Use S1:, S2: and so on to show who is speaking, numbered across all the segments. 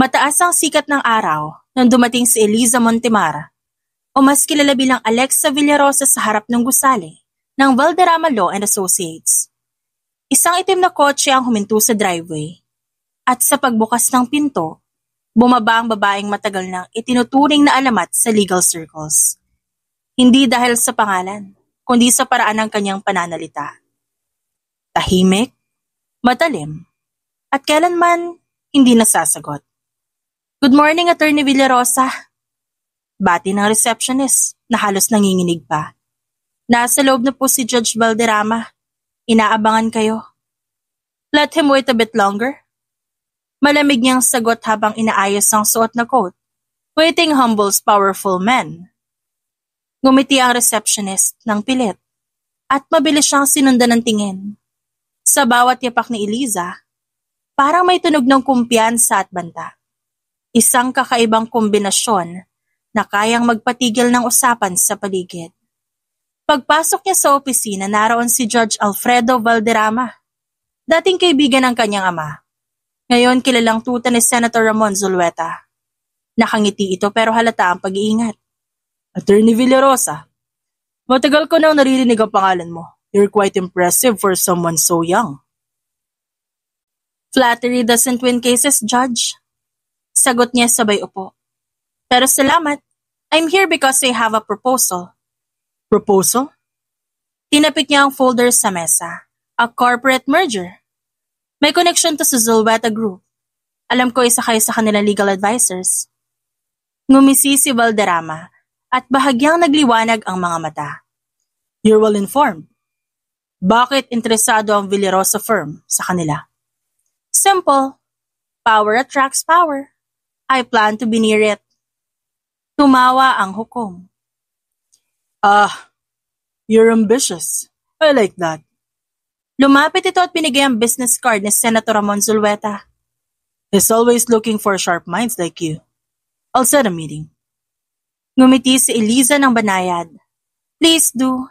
S1: Mataas ang sikat ng araw nang dumating si Eliza Montemar o mas kilala bilang Alexa Villarosa sa harap ng gusali ng Valderrama Law and Associates. Isang itim na kotse ang huminto sa driveway at sa pagbukas ng pinto, bumaba ang babaeng matagal nang itinuturing na alamat sa legal circles. Hindi dahil sa pangalan, kundi sa paraan ng kanyang pananalita. Tahimik, matalim, at kailanman hindi nasasagot. Good morning, Attorney Villarosa. Bati ng receptionist na halos nanginginig pa. Nasa loob na po si Judge Valderrama. Inaabangan kayo. Let him wait a bit longer. Malamig niyang sagot habang inaayos ang suot na coat. Waiting humbles powerful men. Ngumiti ang receptionist ng pilit at mabilis siyang sinundan ng tingin. Sa bawat yapak ni Eliza, parang may tunog ng kumpiyansa at banta. Isang kakaibang kombinasyon na kayang magpatigil ng usapan sa paligid. Pagpasok niya sa opisina, naroon si Judge Alfredo Valderrama, dating kaibigan ng kanyang ama. Ngayon kilalang tuta ni Senator Ramon Zulueta. Nakangiti ito pero halata ang pag-iingat. Attorney Villarosa, matagal ko nang naririnig ang pangalan mo. You're quite impressive for someone so young. Flattery doesn't win cases, Judge. Sagot niya sabay upo. Pero salamat. I'm here because I have a proposal. Proposal? Tinapik niya ang folder sa mesa. A corporate merger. May connection to sa Zulueta Group. Alam ko isa kayo sa kanilang legal advisors. Ngumisi si Valderrama at bahagyang nagliwanag ang mga mata. You're well informed. Bakit interesado ang Villarosa firm sa kanila? Simple. Power attracts power. I plan to be near it. Tumawa ang hukom. You're ambitious. I like that. Lumapit ito at binigay ang business card ni Senator Ramon Zulueta. He's always looking for sharp minds like you. I'll set a meeting. Ngumiti si Eliza ng banayad. Please do.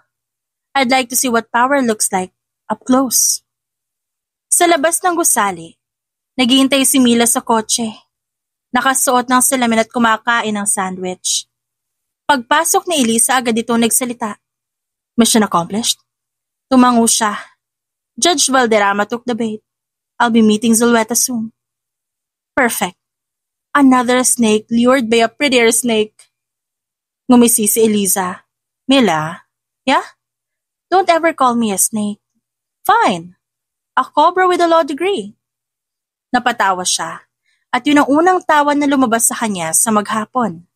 S1: I'd like to see what power looks like up close. Sa labas ng gusali, naghihintay si Mila sa kotse. Nakasuot ng salamin at kumakain ng sandwich. Pagpasok ni Eliza, agad ito nagsalita. Mission accomplished? Tumango siya. Judge Valderrama took the bait. I'll be meeting Zulueta soon. Perfect. Another snake lured by a prettier snake. Ngumisi si Eliza. Mila? Yeah? Don't ever call me a snake. Fine. A cobra with a law degree. Napatawa siya. At yun ang unang tawa na lumabas sa kanya sa maghapon.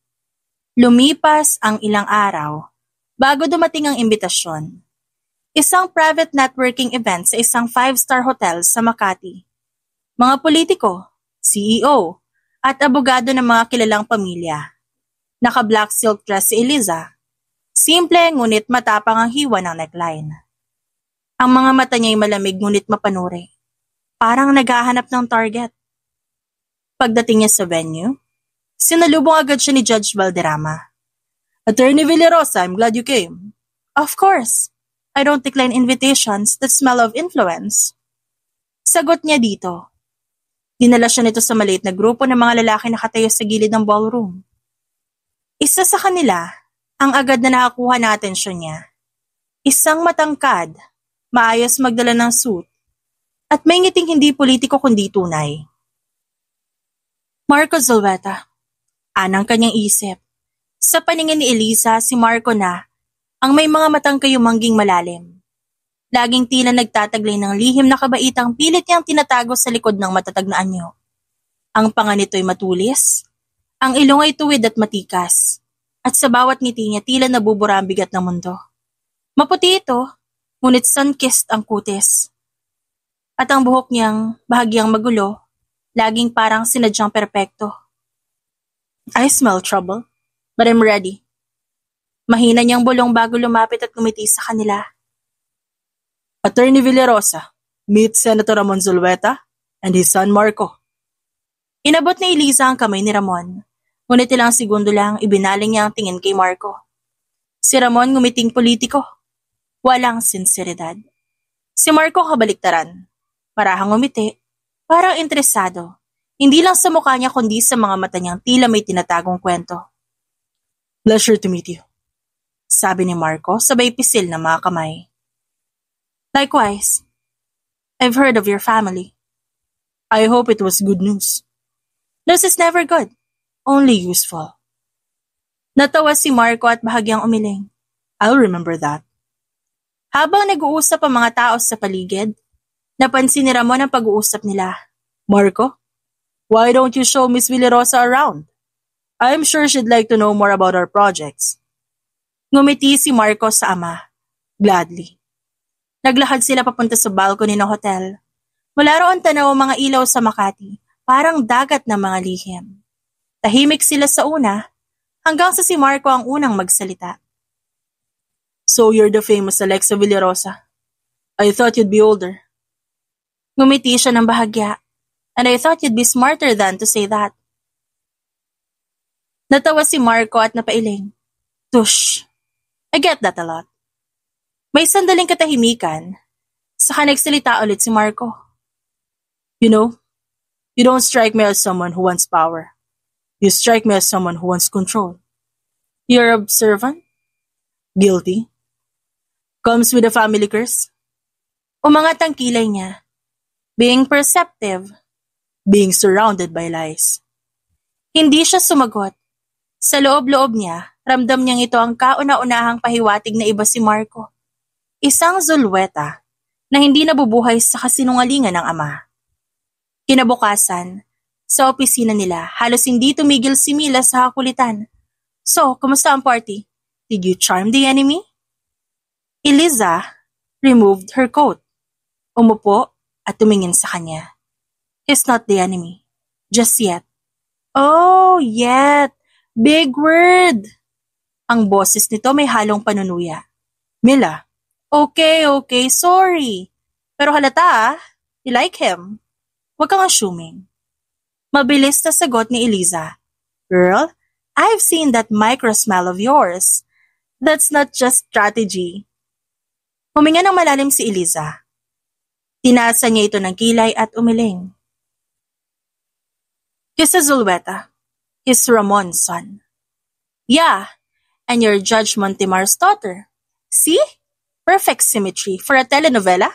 S1: Lumipas ang ilang araw bago dumating ang imbitasyon. Isang private networking event sa isang 5-star hotel sa Makati. Mga politiko, CEO, at abogado ng mga kilalang pamilya. Naka-black silk dress si Eliza. Simple ngunit matapang ang hiwa ng neckline. Ang mga mata niya'y malamig ngunit mapanuri. Parang naghahanap ng target. Pagdating niya sa venue, sinalubong agad siya ni Judge Valderrama. Attorney Villarosa, I'm glad you came. Of course. I don't decline invitations that smell of influence. Sagot niya dito. Dinala siya nito sa maliit na grupo ng mga lalaki na nakatayo sa gilid ng ballroom. Isa sa kanila, ang agad na nakakuha na atensyon niya. Isang matangkad, maayos magdala ng suit, at may ngiting hindi politiko kundi tunay. Marco Zulueta, anang kanyang isip. Sa paningin ni Eliza, si Marco na ang may mga matang kayumangging malalim. Laging tila nagtataglay ng lihim na kabaitang pilit niyang tinatago sa likod ng matatag na anyo. Ang panga nito'y matulis, ang ilong ay tuwid at matikas, at sa bawat ngiti niya tila nabubura ang bigat ng mundo. Maputi ito, ngunit sun-kissed ang kutis. At ang buhok niyang bahagyang magulo, laging parang sinadyang perpekto. I smell trouble, but I'm ready. Mahina niyang bulong bago lumapit at ngumiti sa kanila. Attorney Villarosa, meet Senator Ramon Zulueta and his son Marco. Inabot ni Eliza ang kamay ni Ramon, ngunit ilang segundo lang ibinaling niya ang tingin kay Marco. Si Ramon ngumiting politiko. Walang sinseridad. Si Marco kabaliktaran. Marahang ngumiti, parang interesado, Hindi lang sa mukha niya kundi sa mga mata niyang tila may tinatagong kwento. Pleasure to meet you, sabi ni Marco sabay pisil ng mga kamay. Likewise, I've heard of your family. I hope it was good news. News is never good, only useful. Natawa si Marco at bahagyang umiling. I'll remember that. Habang nag-uusap ang mga tao sa paligid, napansin ni Ramon ang pag-uusap nila. Marco, why don't you show Miss Villarosa around? I'm sure she'd like to know more about our projects. Ngumiti si Marco sa ama. Gladly. Naglakad sila papunta sa balcony ng hotel. Mula roon tanaw ang mga ilaw sa Makati, parang dagat ng mga lihim. Tahimik sila sa una, hanggang sa si Marco ang unang magsalita. So you're the famous Alexa Villarosa. I thought you'd be older. Ngumiti siya ng bahagya, and I thought you'd be smarter than to say that. Natawa si Marco at napailing. Tush, I get that a lot. May sandaling katahimikan, saka nagsalita ulit si Marco. You know, you don't strike me as someone who wants power. You strike me as someone who wants control. You're observant? Guilty? Comes with a family curse? Umangat ang kilay niya. Being perceptive. Being surrounded by lies. Hindi siya sumagot. Sa loob-loob niya, ramdam niyang ito ang kauna-unahang pahiwatig na iba si Marco. Isang Zulweta na hindi nabubuhay sa kasinungalingan ng ama. Kinabukasan, sa opisina nila, halos hindi tumigil si Mila sa kakulitan. So, kumusta ang party? Did you charm the enemy? Eliza removed her coat. Umupo at tumingin sa kanya. He's not the enemy. Just yet. Oh, yet. Big word. Ang boses nito may halong panunuya. Mila. Okay, sorry. Pero halata you like him. Huwag kang assuming. Mabilis na sagot ni Eliza. Girl, I've seen that micro-smile of yours. That's not just strategy. Huminga ng malalim si Eliza. Tinaasan niya ito ng kilay at umiling. He's a Zulweta. He's Ramon's son. Yeah, and you're Judge Montemar's daughter. See? Perfect symmetry for a telenovela.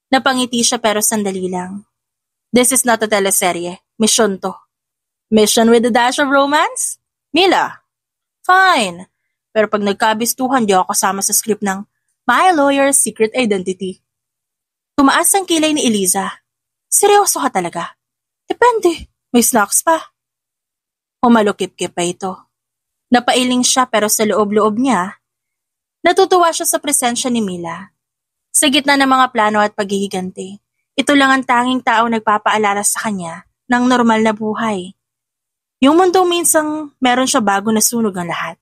S1: Napangiti siya pero sandali lang. This is not a teleserye. Mission to. Mission with a dash of romance? Mila. Fine. Pero pag nagkabistuhan, di ako kasama sa script ng My Lawyer's Secret Identity. Tumaas ang kilay ni Eliza. Seryoso ka talaga? Depende. May snacks pa. Humalukip-kip pa ito. Napailing siya pero sa loob-loob niya, natutuwa siya sa presensya ni Mila. Sa gitna ng mga plano at paghihiganti, ito lang ang tanging tao nagpapaalala sa kanya ng normal na buhay. Yung mundo minsang meron siya bago na sunog ang lahat.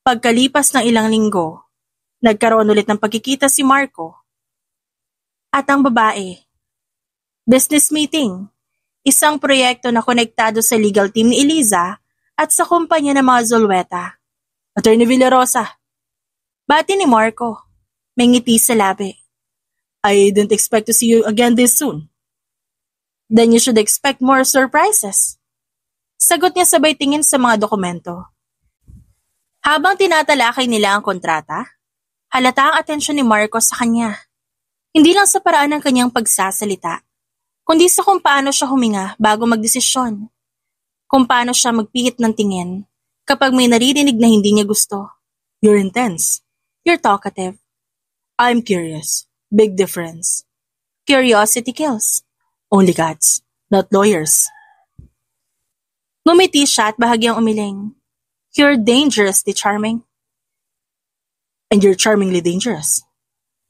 S1: Pagkalipas ng ilang linggo, nagkaroon ulit ng pagkikita si Marco at ang babae. Business meeting, isang proyekto na konektado sa legal team ni Eliza at sa kumpanya ng mga Zulweta. Attorney Villarosa. Bati ni Marco. May ngiti sa labi. I didn't expect to see you again this soon. Then you should expect more surprises. Sagot niya sabay tingin sa mga dokumento. Habang tinatalakay nila ang kontrata, halata ang atensyon ni Marco sa kanya. Hindi lang sa paraan ng kanyang pagsasalita, kundi sa kung paano siya huminga bago magdesisyon. Kung paano siya magpihit ng tingin kapag may naririnig na hindi niya gusto. You're intense. You're talkative. I'm curious. Big difference. Curiosity kills. Only cats, not lawyers. Ngumiti siya at bahagyang umiling. You're dangerously charming. And you're charmingly dangerous.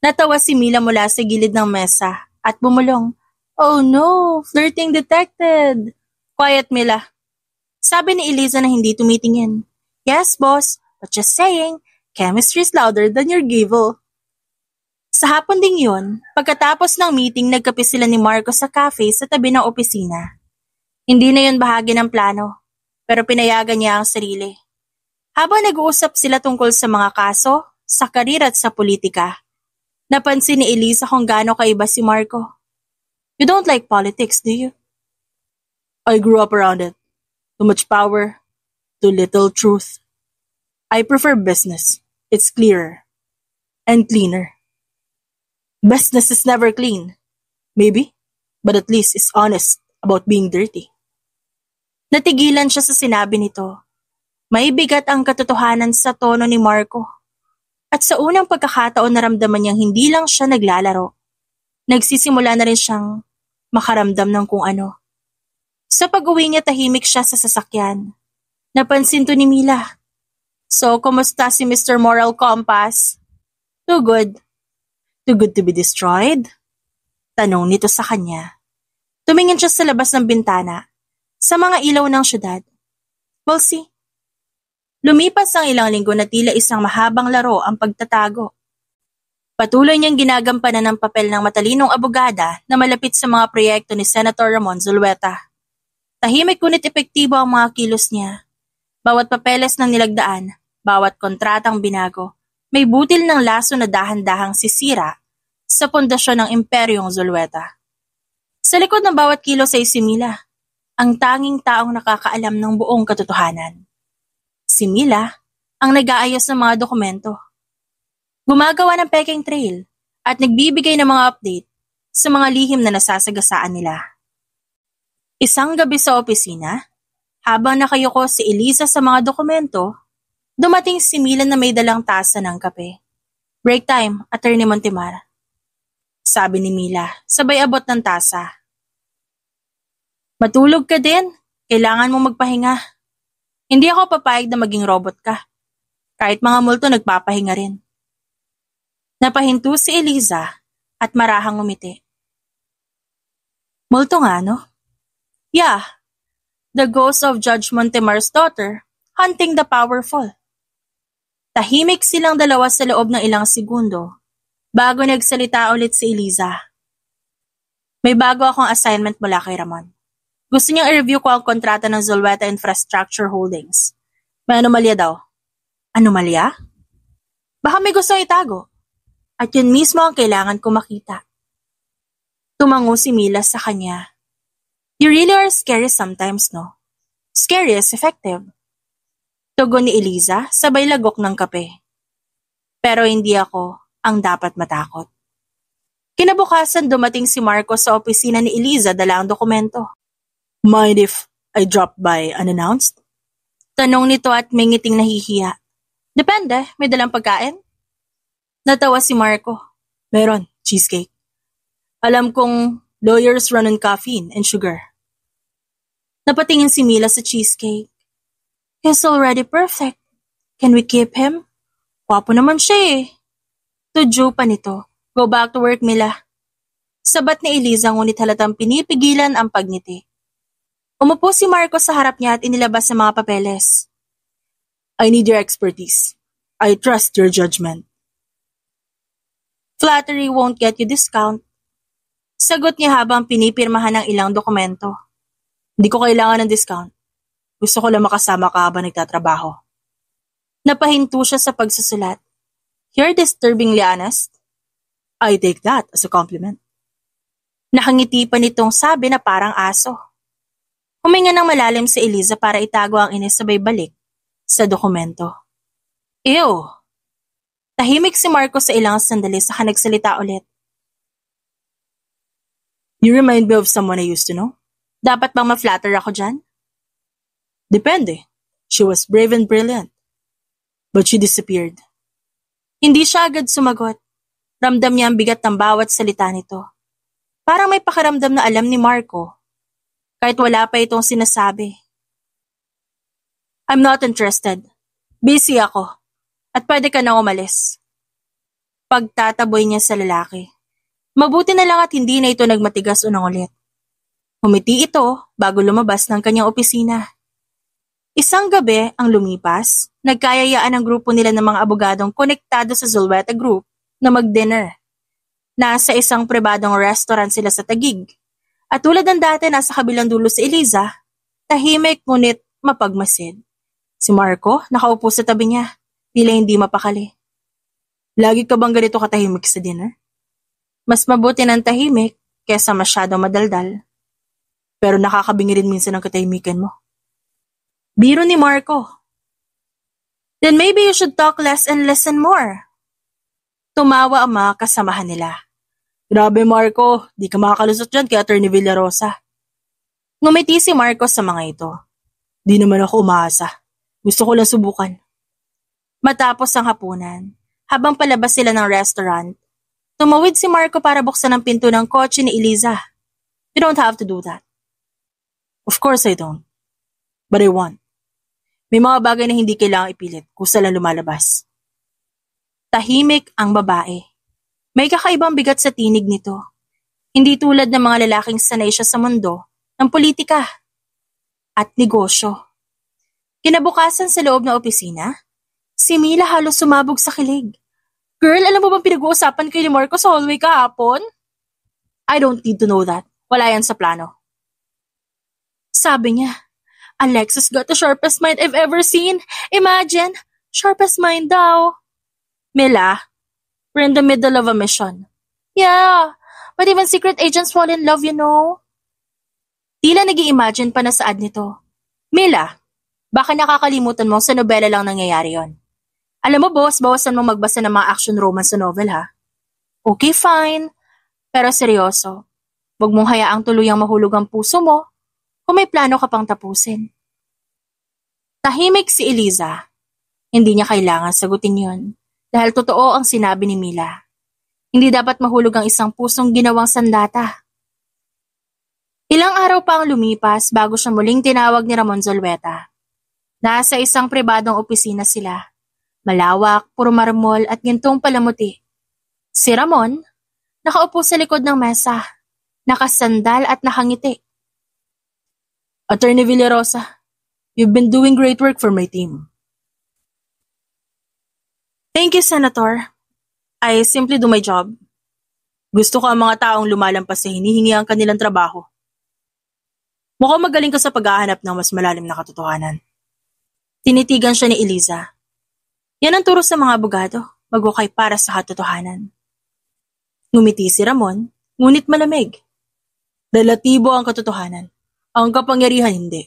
S1: Natawa si Mila mula sa gilid ng mesa at bumulong. Oh no, flirting detected. Quiet, Mila. Sabi ni Eliza na hindi tumitingin. Yes, boss, but just saying, chemistry's louder than your gavel. Sa hapon ding yun, pagkatapos ng meeting, nagkape sila ni Marco sa cafe sa tabi ng opisina. Hindi na yun bahagi ng plano, pero pinayagan niya ang sarili. Habang nag-uusap sila tungkol sa mga kaso, sa karir at sa politika, napansin ni Eliza kung gaano kaiba si Marco. You don't like politics, do you? I grew up around it. Too much power, too little truth. I prefer business. It's clearer and cleaner. Business is never clean. Maybe, but at least it's honest about being dirty. Natigilan siya sa sinabi nito. May bigat ang katotohanan sa tono ni Marco. At sa unang pagkakataon naramdaman niyang hindi lang siya naglalaro. Nagsisimula na rin siyang makaramdam ng kung ano. Sa pag-uwi niya tahimik siya sa sasakyan. Napansin to ni Mila. So, kumusta si Mr. Moral Compass? Too good. Too good to be destroyed? Tanong nito sa kanya. Tumingin siya sa labas ng bintana, sa mga ilaw ng syudad. We'll see. Lumipas ang ilang linggo na tila isang mahabang laro ang pagtatago. Patuloy niyang ginagampanan ng papel ng matalinong abogada na malapit sa mga proyekto ni Senator Ramon Zulueta. Tahimik ngunit epektibo ang mga kilos niya. Bawat papeles ng nilagdaan, bawat kontratang binago, may butil ng laso na dahan-dahang sisira sa pundasyon ng Imperyong Zulueta. Sa likod ng bawat kilos ay si Mila, ang tanging taong nakakaalam ng buong katotohanan. Si Mila ang nag-aayos ng mga dokumento. Gumagawa ng peking trail at nagbibigay ng mga update sa mga lihim na nasasagasaan nila. Isang gabi sa opisina, habang nakayuko si Eliza sa mga dokumento, dumating si Mila na may dalang tasa ng kape. Break time, Attorney Montemar. Sabi ni Mila, sabay abot ng tasa. Matulog ka din, kailangan mong magpahinga. Hindi ako papayag na maging robot ka. Kahit mga multo nagpapahinga rin. Napahinto si Eliza at marahang umiti. Multo nga, no? Yeah, the ghost of Judge Montemar's daughter, hunting the powerful. Tahimik silang dalawa sa loob ng ilang segundo bago nagsalita ulit si Eliza. May bago akong assignment mula kay Ramon. Gusto niyang i-review ko ang kontrata ng Zulueta Infrastructure Holdings. May anomalya daw. Anomalya? Baka may gustong itago. At yun mismo ang kailangan ko makita. Tumango si Mila sa kanya. You really are scary sometimes, no? Scary is effective. Tugon ni Eliza, sabay lagok ng kape. Pero hindi ako ang dapat matakot. Kinabukasan dumating si Marco sa opisina ni Eliza dala ang dokumento. Mind if I drop by unannounced? Tanong nito at may ngiting nahihiya. Depende, may dalang pagkain? Natawa si Marco. Meron, cheesecake. Alam kong lawyers run on caffeine and sugar. Napatingin si Mila sa cheesecake. He's already perfect. Can we keep him? Wapo naman siya eh. Tudyo pa nito. Go back to work, Mila. Sabat ni Eliza ngunit halatang pinipigilan ang pagngiti. Umupo si Marco sa harap niya at inilabas ang mga papeles. I need your expertise. I trust your judgment. Flattery won't get you discount. Sagot niya habang pinipirmahan ng ilang dokumento. Hindi ko kailangan ng discount. Gusto ko lang makasama ka habang nagtatrabaho. Napahinto siya sa pagsusulat. You're disturbingly honest. I take that as a compliment. Nakangiti pa nitong sabi na parang aso. Huminga ng malalim si Eliza para itago ang inis sabay balik sa dokumento. Ew! Tahimik si Marco sa ilang sandali saka nagsalita ulit. You remind me of someone I used to know. Dapat bang ma-flatter ako dyan? Depende. She was brave and brilliant. But she disappeared. Hindi siya agad sumagot. Ramdam niya ang bigat ng bawat salita nito. Parang may pakiramdam na alam ni Marco. Kahit wala pa itong sinasabi. I'm not interested. Busy ako. At pwede ka na umalis. Pagtataboy niya sa lalaki. Mabuti na lang at hindi na ito nagmatigas unang ulit. Humiti ito bago lumabas ng kanyang opisina. Isang gabi ang lumipas, nagkayayaan ang grupo nila ng mga abogadong konektado sa Zulueta Group na mag-dinner. Nasa isang pribadong restaurant sila sa Taguig. At tulad ng dati nasa kabilang dulo si Eliza, tahimik ngunit mapagmasid. Si Marco nakaupo sa tabi niya, tila hindi mapakali. Lagi ka bang ganito katahimik sa dinner? Mas mabuti ng tahimik kesa masyado madaldal. Pero nakakabingi rin minsan ang katahimikan mo. Biro ni Marco. Then maybe you should talk less and listen more. Tumawa ang mga kasamahan nila. Grabe Marco, di ka makakalusot dyan kay Atty. Villarosa. Ngumiti si Marco sa mga ito. Di naman ako umaasa. Gusto ko lang subukan. Matapos ang hapunan, habang palabas sila ng restaurant, tumawid si Marco para buksan ang pinto ng kotse ni Eliza. You don't have to do that. Of course I don't. But I want. May mga bagay na hindi kailangang ipilit, kusa lang lumalabas. Tahimik ang babae. May kakaibang bigat sa tinig nito. Hindi tulad ng mga lalaking sanay siya sa mundo ng politika at negosyo. Kinabukasan sa loob ng opisina, si Mila halos sumabog sa kilig. Girl, alam mo bang pinag-uusapan kay ni Marco sa hallway kahapon? I don't need to know that. Wala yan sa plano. Sabi niya, Alexis got the sharpest mind I've ever seen. Imagine, sharpest mind daw. Mila, we're in the middle of a mission. Yeah, but even secret agents fall in love, you know. Tila nag-i-imagine pa na saad nito. Mila, baka nakakalimutan mo sa nobela lang nangyayari yon. Alam mo boss, bawasan mo magbasa ng mga action romance sa novel ha. Okay, fine. Pero seryoso, huwag mong hayaang tuluyang mahulog ang puso mo kung may plano ka pang tapusin. Tahimik si Eliza. Hindi niya kailangan sagutin yon dahil totoo ang sinabi ni Mila. Hindi dapat mahulog ang isang pusong ginawang sandata. Ilang araw pa ang lumipas bago siya muling tinawag ni Ramon Zulueta. Nasa isang pribadong opisina sila. Malawak, puro marmol at gintong palamuti. Si Ramon, nakaupo sa likod ng mesa, nakasandal at nakangiti. Attorney Villarosa, you've been doing great work for my team. Thank you, Senator. I simply do my job. Gusto ko ang mga taong lumalampas sa hinihingi ang kanilang trabaho. Mukhang magaling ka sa paghahanap ng mas malalim na katotohanan. Tinitigan siya ni Eliza. Yan ang turo sa mga abogado, magukay para sa katotohanan. Ngumiti si Ramon, ngunit malamig. Relatibo ang katotohanan. Ang kapangyarihan hindi.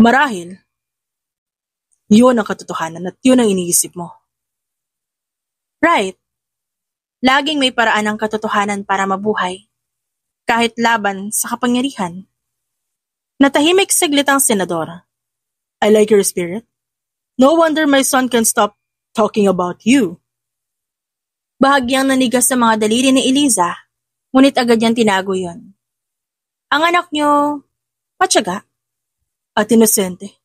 S1: Marahil, yun ang katotohanan at yun ang iniisip mo. Right. Laging may paraan ang katotohanan para mabuhay, kahit laban sa kapangyarihan. Natahimik saglit ang senador. I like your spirit. No wonder my son can stop talking about you. Bahagyang nanigas sa mga daliri ni Eliza, ngunit agad niyang tinago yon. Ang anak niyo, matyaga at inosente.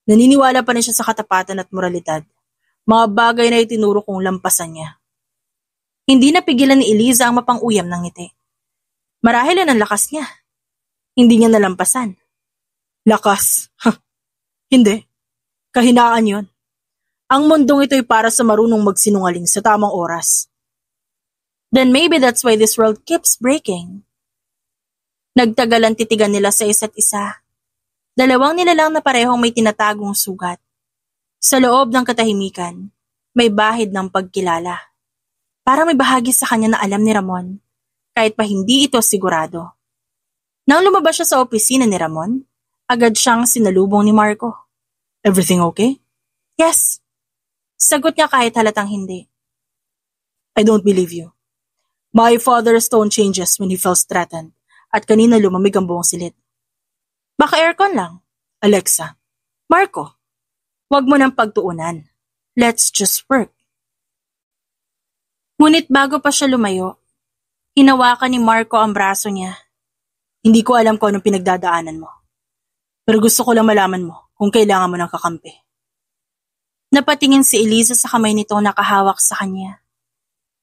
S1: Naniniwala pa rin siya sa katapatan at moralidad, mga bagay na itinuro kong lampasan niya. Hindi napigilan ni Eliza ang mapang-uyam ng ngiti. Marahil yan ang lakas niya. Hindi niya nalampasan. Lakas? Hindi. Kahinaan yon. Ang mundong ito'y para sa marunong magsinungaling sa tamang oras. Then maybe that's why this world keeps breaking. Nagtagalan titigan nila sa isa't isa. Dalawang nilalang na parehong may tinatagong sugat. Sa loob ng katahimikan, may bahid ng pagkilala. Parang may bahagi sa kanya na alam ni Ramon, kahit pa hindi ito sigurado. Nang lumabas siya sa opisina ni Ramon, agad siyang sinalubong ni Marco. Everything okay? Yes. Sagot niya kahit halatang hindi. I don't believe you. My father's tone changes when he feels threatened at kanina lumamig ang buong silid. Baka aircon lang. Alexa. Marco, wag mo nang pagtuunan. Let's just work. Ngunit bago pa siya lumayo, hinawakan ni Marco ang braso niya. Hindi ko alam kung anong pinagdadaanan mo. Pero gusto ko lang malaman mo kung kailangan mo ng kakampi. Napatingin si Eliza sa kamay nitong nakahawak sa kanya.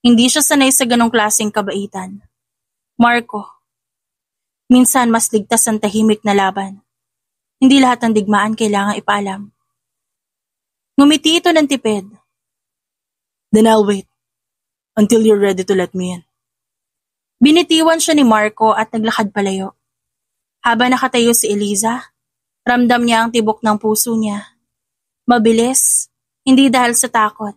S1: Hindi siya sanay sa ganong klaseng kabaitan. Marco, minsan mas ligtas ang tahimik na laban. Hindi lahat ng digmaan kailangan ipaalam. Ngumiti ito ng tipid. Then I'll wait until you're ready to let me in. Binitiwan siya ni Marco at naglakad palayo. Habang nakatayo si Eliza, ramdam niya ang tibok ng puso niya. Mabilis, hindi dahil sa takot,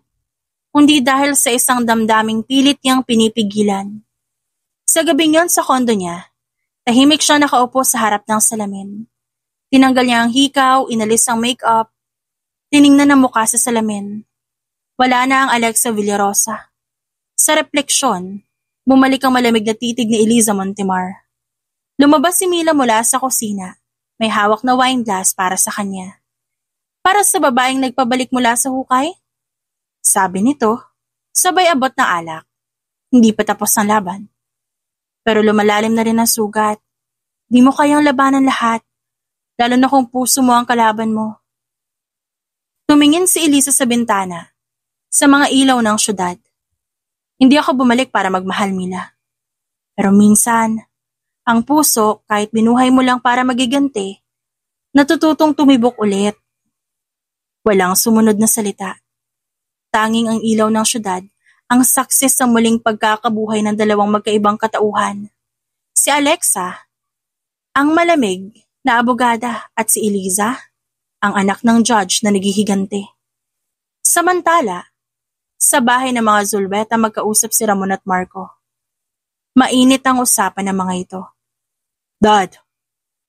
S1: kundi dahil sa isang damdaming pilit niyang pinipigilan. Sa gabing yon sa kondo niya, Tahimik siya nakaupo sa harap ng salamin. Tinanggal niya ang hikaw, inalis ang make-up, tiningnan ang mukha sa salamin. Wala na ang Alexa Villarosa. Sa refleksyon, bumalik ang malamig na titig ni Eliza Montemar. Lumabas si Mila mula sa kusina. May hawak na wine glass para sa kanya. Para sa babaeng nagpabalik mula sa hukay? Sabi nito, sabay abot ng alak. Hindi pa tapos ang laban. Pero lumalalim na rin ang sugat. Di mo kayang labanan lahat, lalo na kung puso mo ang kalaban mo. Tumingin si Eliza sa bintana, sa mga ilaw ng syudad. Hindi ako bumalik para magmahal, Mila. Pero minsan, ang puso, kahit binuhay mo lang para magiganti, natututong tumibok ulit. Walang sumunod na salita. Tanging ang ilaw ng syudad, ang success sa muling pagkakabuhay ng dalawang magkaibang katauhan. Si Alexa, ang malamig na abogada, at si Eliza, ang anak ng judge na naghihigante. Samantala, sa bahay ng mga Zulweta magkausap si Ramon at Marco. Mainit ang usapan ng mga ito. Dad,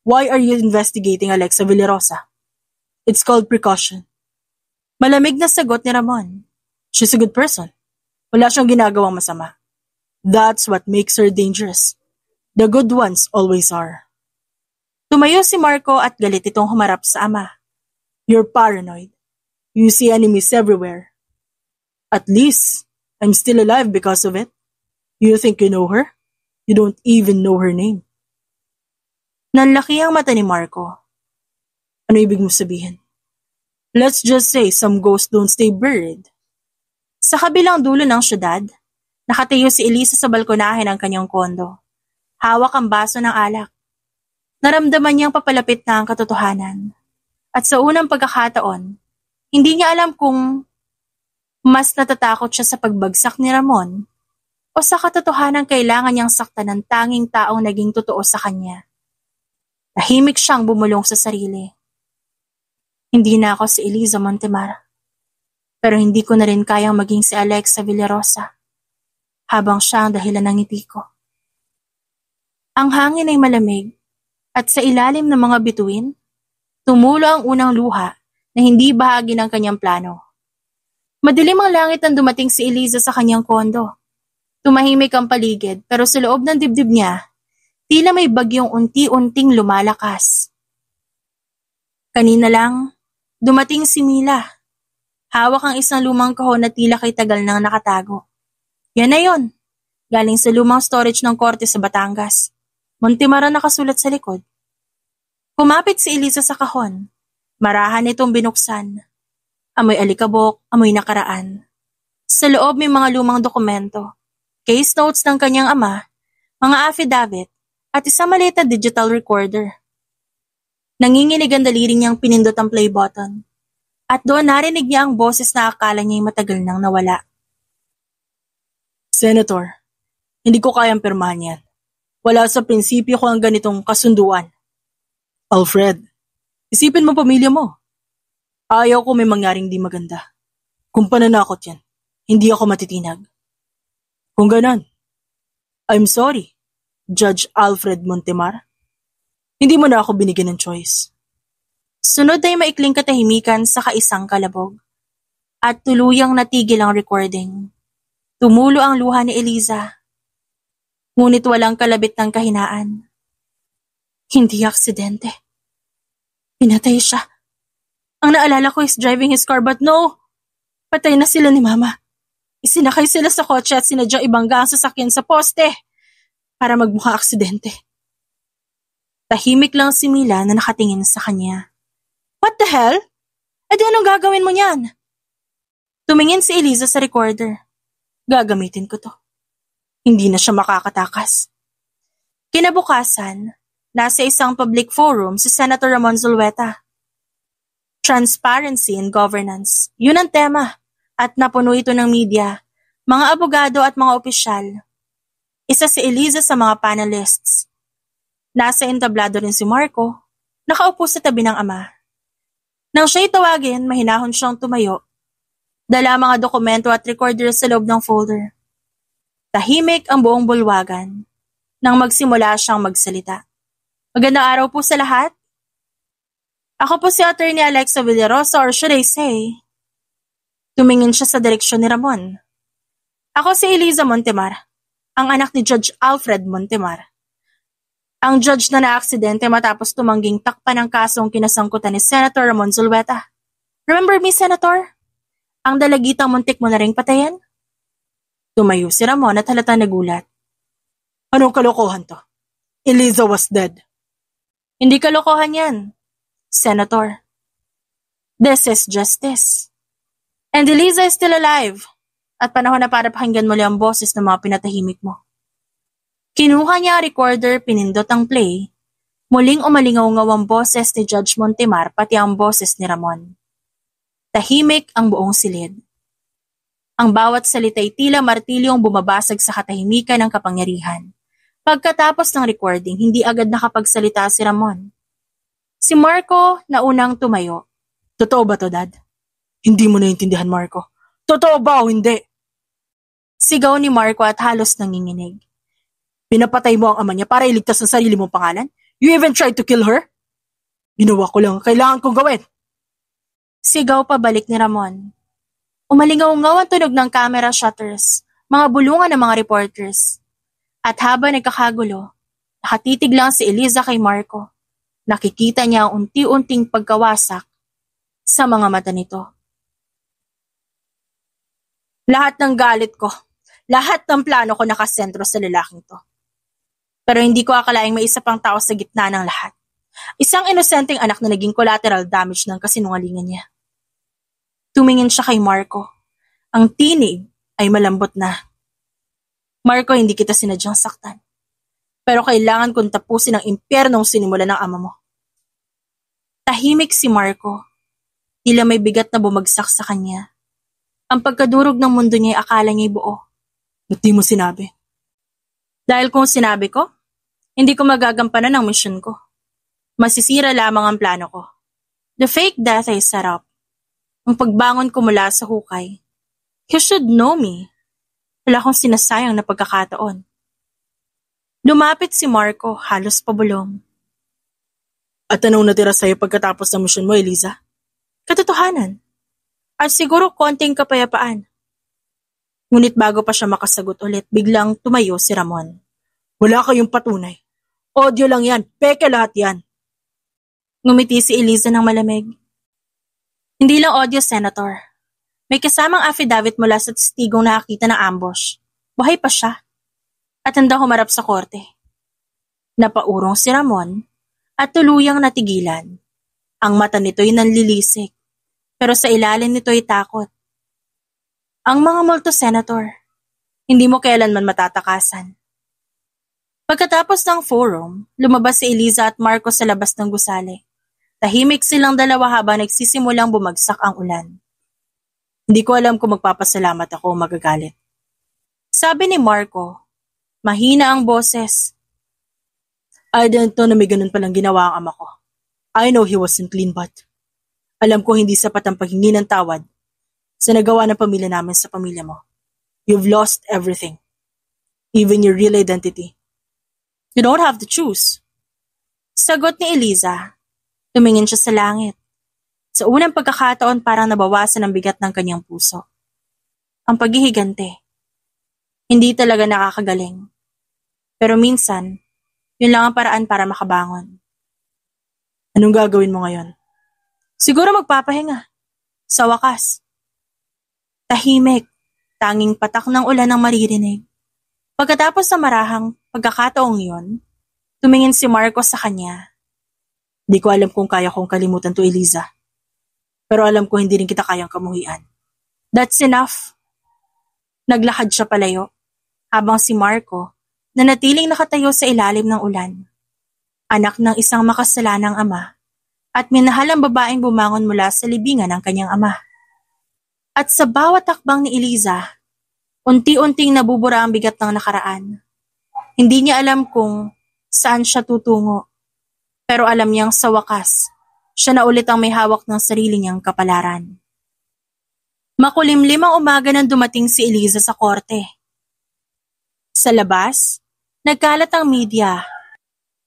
S1: why are you investigating Alexa Villarosa? It's called precaution. Malamig na sagot ni Ramon. She's a good person. Wala siyang ginagawang masama. That's what makes her dangerous. The good ones always are. Tumayo si Marco at galit itong humarap sa ama. You're paranoid. You see enemies everywhere. At least, I'm still alive because of it. You think you know her? You don't even know her name. Nanlaki ang mata ni Marco. Ano ibig mo sabihin? Let's just say some ghosts don't stay buried. Sa kabilang dulo ng syudad, nakatayo si Eliza sa balkonahe ng kanyang kondo. Hawak ang baso ng alak. Naramdaman niyang papalapit na ang katotohanan. At sa unang pagkakataon, hindi niya alam kung mas natatakot siya sa pagbagsak ni Ramon o sa katotohanan kailangan niyang saktan ng tanging taong naging totoo sa kanya. Tahimik siyang bumulong sa sarili. Hindi na ako si Eliza Montemar. Pero hindi ko na rin kayang maging si Alexa Villarosa habang siya ang dahilan ng ngiti ko. Ang hangin ay malamig at sa ilalim ng mga bituin, tumulo ang unang luha na hindi bahagi ng kanyang plano. Madilim ang langit nang dumating si Eliza sa kanyang kondo. Tumahimik ang paligid pero sa loob ng dibdib niya, tila may bagyong unti-unting lumalakas. Kanina lang, dumating si Mila. Hawak ang isang lumang kahon na tila kay tagal nang nakatago. Yan na yon. Galing sa lumang storage ng korte sa Batangas. Montemar ang nakasulat sa likod. Kumapit si Eliza sa kahon. Marahan itong binuksan. Amoy alikabok, amoy nakaraan. Sa loob may mga lumang dokumento, case notes ng kanyang ama, mga affidavit, at isang maliit na digital recorder. Nanginginig ang daliri niyang pinindot ang play button. At doon narinig niya ang boses na akala niya'y matagal nang nawala. Senator, hindi ko kayang pirmahan yan. Wala sa prinsipyo ko ang ganitong kasunduan. Alfred, isipin mo pamilya mo. Ayaw ko may mangyaring di maganda. Kung pananakot yan, hindi ako matitinag. Kung ganon, I'm sorry, Judge Alfred Montemar. Hindi mo na ako binigyan ng choice. Sunod ay maikling katahimikan sa kaisang kalabog. At tuluyang natigil ang recording. Tumulo ang luha ni Eliza. Ngunit walang kalabit ng kahinaan. Hindi aksidente. Pinatay siya. Ang naalala ko is driving his car but no, patay na sila ni Mama. Isinakay sila sa kotse at sinadya ibangga ang sasakyan sa poste para magmukha aksidente. Tahimik lang si Mila na nakatingin sa kanya. What the hell? E di anong gagawin mo niyan? Tumingin si Eliza sa recorder. Gagamitin ko to. Hindi na siya makakatakas. Kinabukasan, nasa isang public forum si Senator Ramon Zulweta. Transparency and governance. Yun ang tema at napuno ito ng media, mga abogado at mga opisyal. Isa si Eliza sa mga panelists. Nasa entablado rin si Marco, nakaupo sa tabi ng ama. Nang siya'y tawagin, mahinahon siyang tumayo. Dala mga dokumento at recorder sa loob ng folder. Tahimik ang buong bulwagan nang magsimula siyang magsalita. Magandang araw po sa lahat. Ako po si Attorney Alexa Villarosa, or should I say, tumingin siya sa direksyon ni Ramon. Ako si Eliza Montemar, ang anak ni Judge Alfred Montemar. Ang judge na naaksidente matapos tumangging takpan ng kasong kinasangkutan ni Senator Ramon Zulueta. Remember me, Senator? Ang dalagitang muntik mo na ring patayin? Tumayo si Ramon at halatang nagulat. Anong kalokohan to? Eliza was dead. Hindi kalokohan yan, Senator. This is justice. And Eliza is still alive. At panahon na para pakinggan muli ang boses ng mga pinatahimik mo. Kinuha niya ang recorder, pinindot ang play. Muling umalingaw-ngaw ang boses ni Judge Montemar pati ang boses ni Ramon. Tahimik ang buong silid. Ang bawat salita'y tila martilyong bumabasag sa katahimikan ng kapangyarihan. Pagkatapos ng recording, hindi agad nakapagsalita si Ramon. Si Marco na unang tumayo. Totoo ba to, Dad? Hindi mo naintindihan, Marco. Totoo ba o hindi? Sigaw ni Marco at halos nanginginig. Pinapatay mo ang ama niya para iligtas ang sarili mong pangalan? You even tried to kill her? Ginawa ko lang ang kailangan kong gawin. Sigaw pabalik ni Ramon. Umalingaw-ngaw ang tunog ng camera shutters, mga bulungan ng mga reporters. At habang nagkakagulo, nakatitig lang si Eliza kay Marco. Nakikita niya ang unti-unting pagkawasak sa mga mata nito. Lahat ng galit ko, lahat ng plano ko nakasentro sa lalaking to. Pero hindi ko akalaing may isa pang tao sa gitna ng lahat. Isang inosenteng anak na naging collateral damage ng kasinungalingan niya. Tumingin siya kay Marco. Ang tinig ay malambot na. Marco, hindi kita sinadyang saktan. Pero kailangan kong tapusin ang impyernong sinimulan ng ama mo. Tahimik si Marco. Tila may bigat na bumagsak sa kanya. Ang pagkadurog ng mundo niya ay akala niya'y buo. Ba't di mo sinabi? Dahil kung sinabi ko, hindi ko magagampanan ang misyon ko. Masisira lamang ang plano ko. The fake death I set up. Ang pagbangon ko mula sa hukay. You should know me. Wala akong sinasayang na pagkakataon. Lumapit si Marco, halos pabulong. At anong natira sa'yo pagkatapos ng misyon mo, Eliza? Katotohanan. At siguro konting kapayapaan. Ngunit bago pa siya makasagot ulit, biglang tumayo si Ramon. Wala kayong patunay. Audio lang yan, peke lahat yan. Ngumiti si Eliza ng malamig. Hindi lang audio, Senator. May kasamang affidavit mula sa testigong nakakita ng ambush. Buhay pa siya. At handa humarap sa korte. Napaurong si Ramon at tuluyang natigilan. Ang mata nito'y nanlilisik, pero sa ilalim nito'y takot. Ang mga multo, Senator, hindi mo kailanman matatakasan. Pagkatapos ng forum, lumabas si Eliza at Marco sa labas ng gusali. Tahimik silang dalawa habang nagsisimulang bumagsak ang ulan. Hindi ko alam kung magpapasalamat ako o magagalit. Sabi ni Marco, mahina ang boses. I didn't know na may ganun palang ginawa ang ama ko. I know he wasn't clean but alam ko hindi sapat ang paghingi ng tawad sa nagawa ng pamilya namin sa pamilya mo. You've lost everything. Even your real identity. You don't have to choose. Sagot ni Eliza. Tumingin siya sa langit. Sa unang pagkakataon parang nabawasan ang bigat ng kanyang puso. Ang paghihigante. Hindi talaga nakakagaling. Pero minsan, yun lang ang paraan para makabangon. Anong gagawin mo ngayon? Siguro magpapahinga. Sa wakas. Tahimik. Tanging patak ng ulan ang maririnig. Pagkatapos ng marahang pagkakataong yun, tumingin si Marco sa kanya. Di ko alam kung kaya kong kalimutan to, Eliza. Pero alam ko hindi rin kita kayang kamuhian. That's enough. Naglakad siya palayo, habang si Marco, na natiling nakatayo sa ilalim ng ulan. Anak ng isang makasalanang ama, at minahal ang babaeng bumangon mula sa libingan ng kanyang ama. At sa bawat takbang ni Eliza, unti-unting nabubura ang bigat ng nakaraan. Hindi niya alam kung saan siya tutungo, pero alam niyang sa wakas, siya na ulit ang may hawak ng sarili niyang kapalaran. Makulimlim ang umaga nang dumating si Eliza sa korte. Sa labas, nagkalat ang media.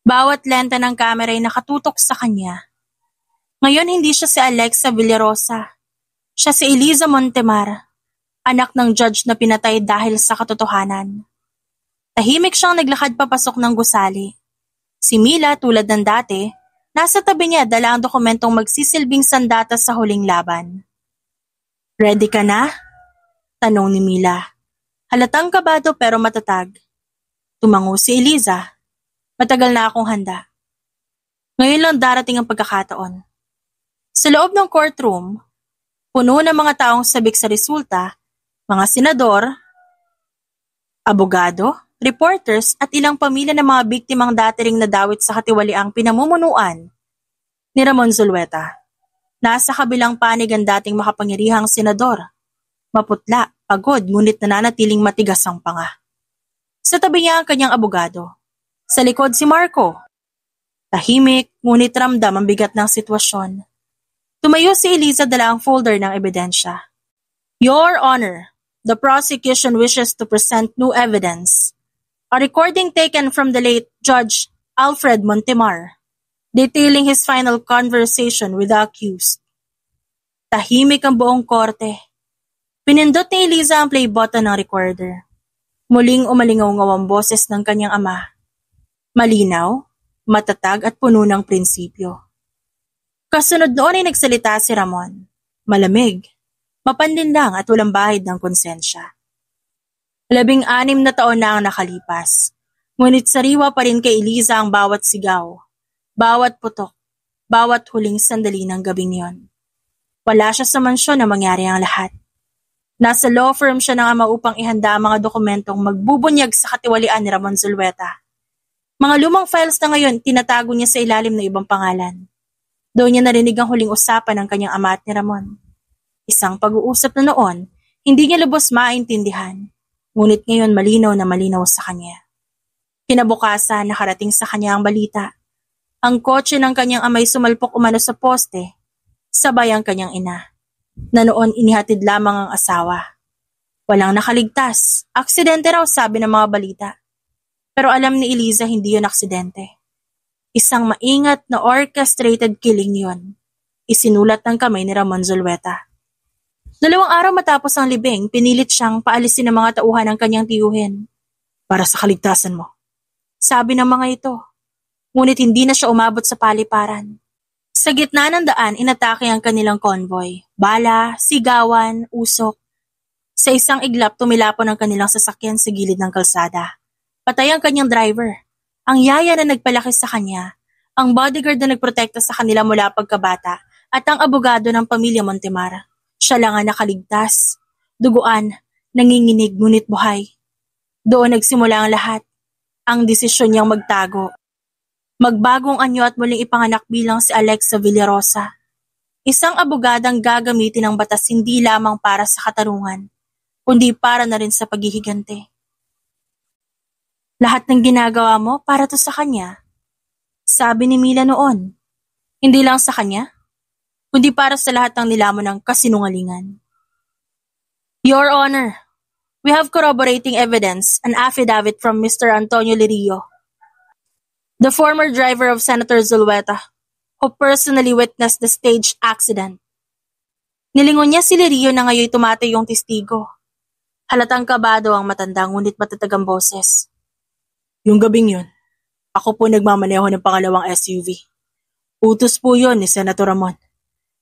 S1: Bawat lenta ng kamera ay nakatutok sa kanya. Ngayon hindi siya si Alexa Villarosa. Siya si Eliza Montemar, anak ng judge na pinatay dahil sa katotohanan. Tahimik siyang naglakad papasok ng gusali. Si Mila tulad ng dati, nasa tabi niya dala ang dokumentong magsisilbing sandata sa huling laban. "Ready ka na?" tanong ni Mila. Halatang kabado pero matatag. Tumango si Eliza. "Matagal na akong handa. Ngayon lang darating ang pagkakataon." Sa loob ng courtroom, puno ng mga taong sabik sa resulta, mga senador, abogado, reporters at ilang pamilya ng mga biktimang dati ring nadawit sa katiwaliang pinamumunuan ni Ramon Zulueta. Nasa kabilang panig ang dating makapangyarihang senador. Maputla, pagod, ngunit nananatiling matigas ang panga. Sa tabi niya ang kanyang abogado. Sa likod si Marco. Tahimik, ngunit ramdam ang bigat ng sitwasyon. Tumayo si Eliza dala ang folder ng ebidensya. "Your Honor, the prosecution wishes to present new evidence. A recording taken from the late Judge Alfred Montemar, detailing his final conversation with the accused." Tahimik ang buong korte. Pinindot ni Eliza ang play button ng recorder. Muling umalingaw-ngaw ang boses ng kanyang ama. Malinaw, matatag at puno ng prinsipyo. Kasunod noon ay nagsalita si Ramon. Malamig, mapanlinlang at walang bahid ng konsensya. 16 na taon na ang nakalipas. Ngunit sariwa pa rin kay Eliza ang bawat sigaw, bawat putok, bawat huling sandali ng gabing yon. Wala siya sa mansyon na mangyari ang lahat. Nasa law firm siya ng ama upang ihanda ang mga dokumentong magbubunyag sa katiwalian ni Ramon Zulueta. Mga lumang files na ngayon tinatago niya sa ilalim ng ibang pangalan. Doon niya narinig ang huling usapan ng kanyang ama at ni Ramon. Isang pag-uusap na noon, hindi niya lubos maintindihan, ngunit ngayon malinaw na malinaw sa kanya. Kinabukasan nakarating sa kanya ang balita. Ang kotse ng kanyang amay sumalpok umano sa poste, sabay ang kanyang ina, na noon inihatid lamang ang asawa. Walang nakaligtas, aksidente raw sabi ng mga balita. Pero alam ni Eliza hindi yun aksidente. Isang maingat na orchestrated killing yon. Isinulat ng kamay ni Ramon Zulueta. 2 araw matapos ang libing, pinilit siyang paalisin ng mga tauhan ng kanyang tiyuhin. "Para sa kaligtasan mo," sabi ng mga ito. Ngunit hindi na siya umabot sa paliparan. Sa gitna ng daan, inatake ang kanilang convoy. Bala, sigawan, usok. Sa isang iglap, tumilapon ang kanilang sasakyan sa gilid ng kalsada. Patay ang kanyang driver. Ang yaya na nagpalaki sa kanya, ang bodyguard na nagprotekta sa kanila mula pagkabata, at ang abogado ng pamilya Montemar. Siya lang ang nakaligtas. Duguan, nanginginig ngunit buhay. Doon nagsimula ang lahat. Ang desisyon niyang magtago. Magbagong anyo at muling ipanganak bilang si Alexa Villarosa. Isang abogadang gagamitin ng batas hindi lamang para sa katarungan, kundi para na rin sa paghihigante. "Lahat ng ginagawa mo para to sa kanya," sabi ni Mila noon. Hindi lang sa kanya, kundi para sa lahat ng nilamon ng kasinungalingan. "Your Honor, we have corroborating evidence, an affidavit from Mr. Antonio Lirio, the former driver of Senator Zulueta, who personally witnessed the stage accident." Nilingon niya si Lirio na ngayon tumatay yung testigo. Halatang kabado ang matanda ngunit matatag ang boses. "Yung gabing yun, ako po nagmamaneho ng pangalawang SUV. Utos po yun ni Senator Ramon.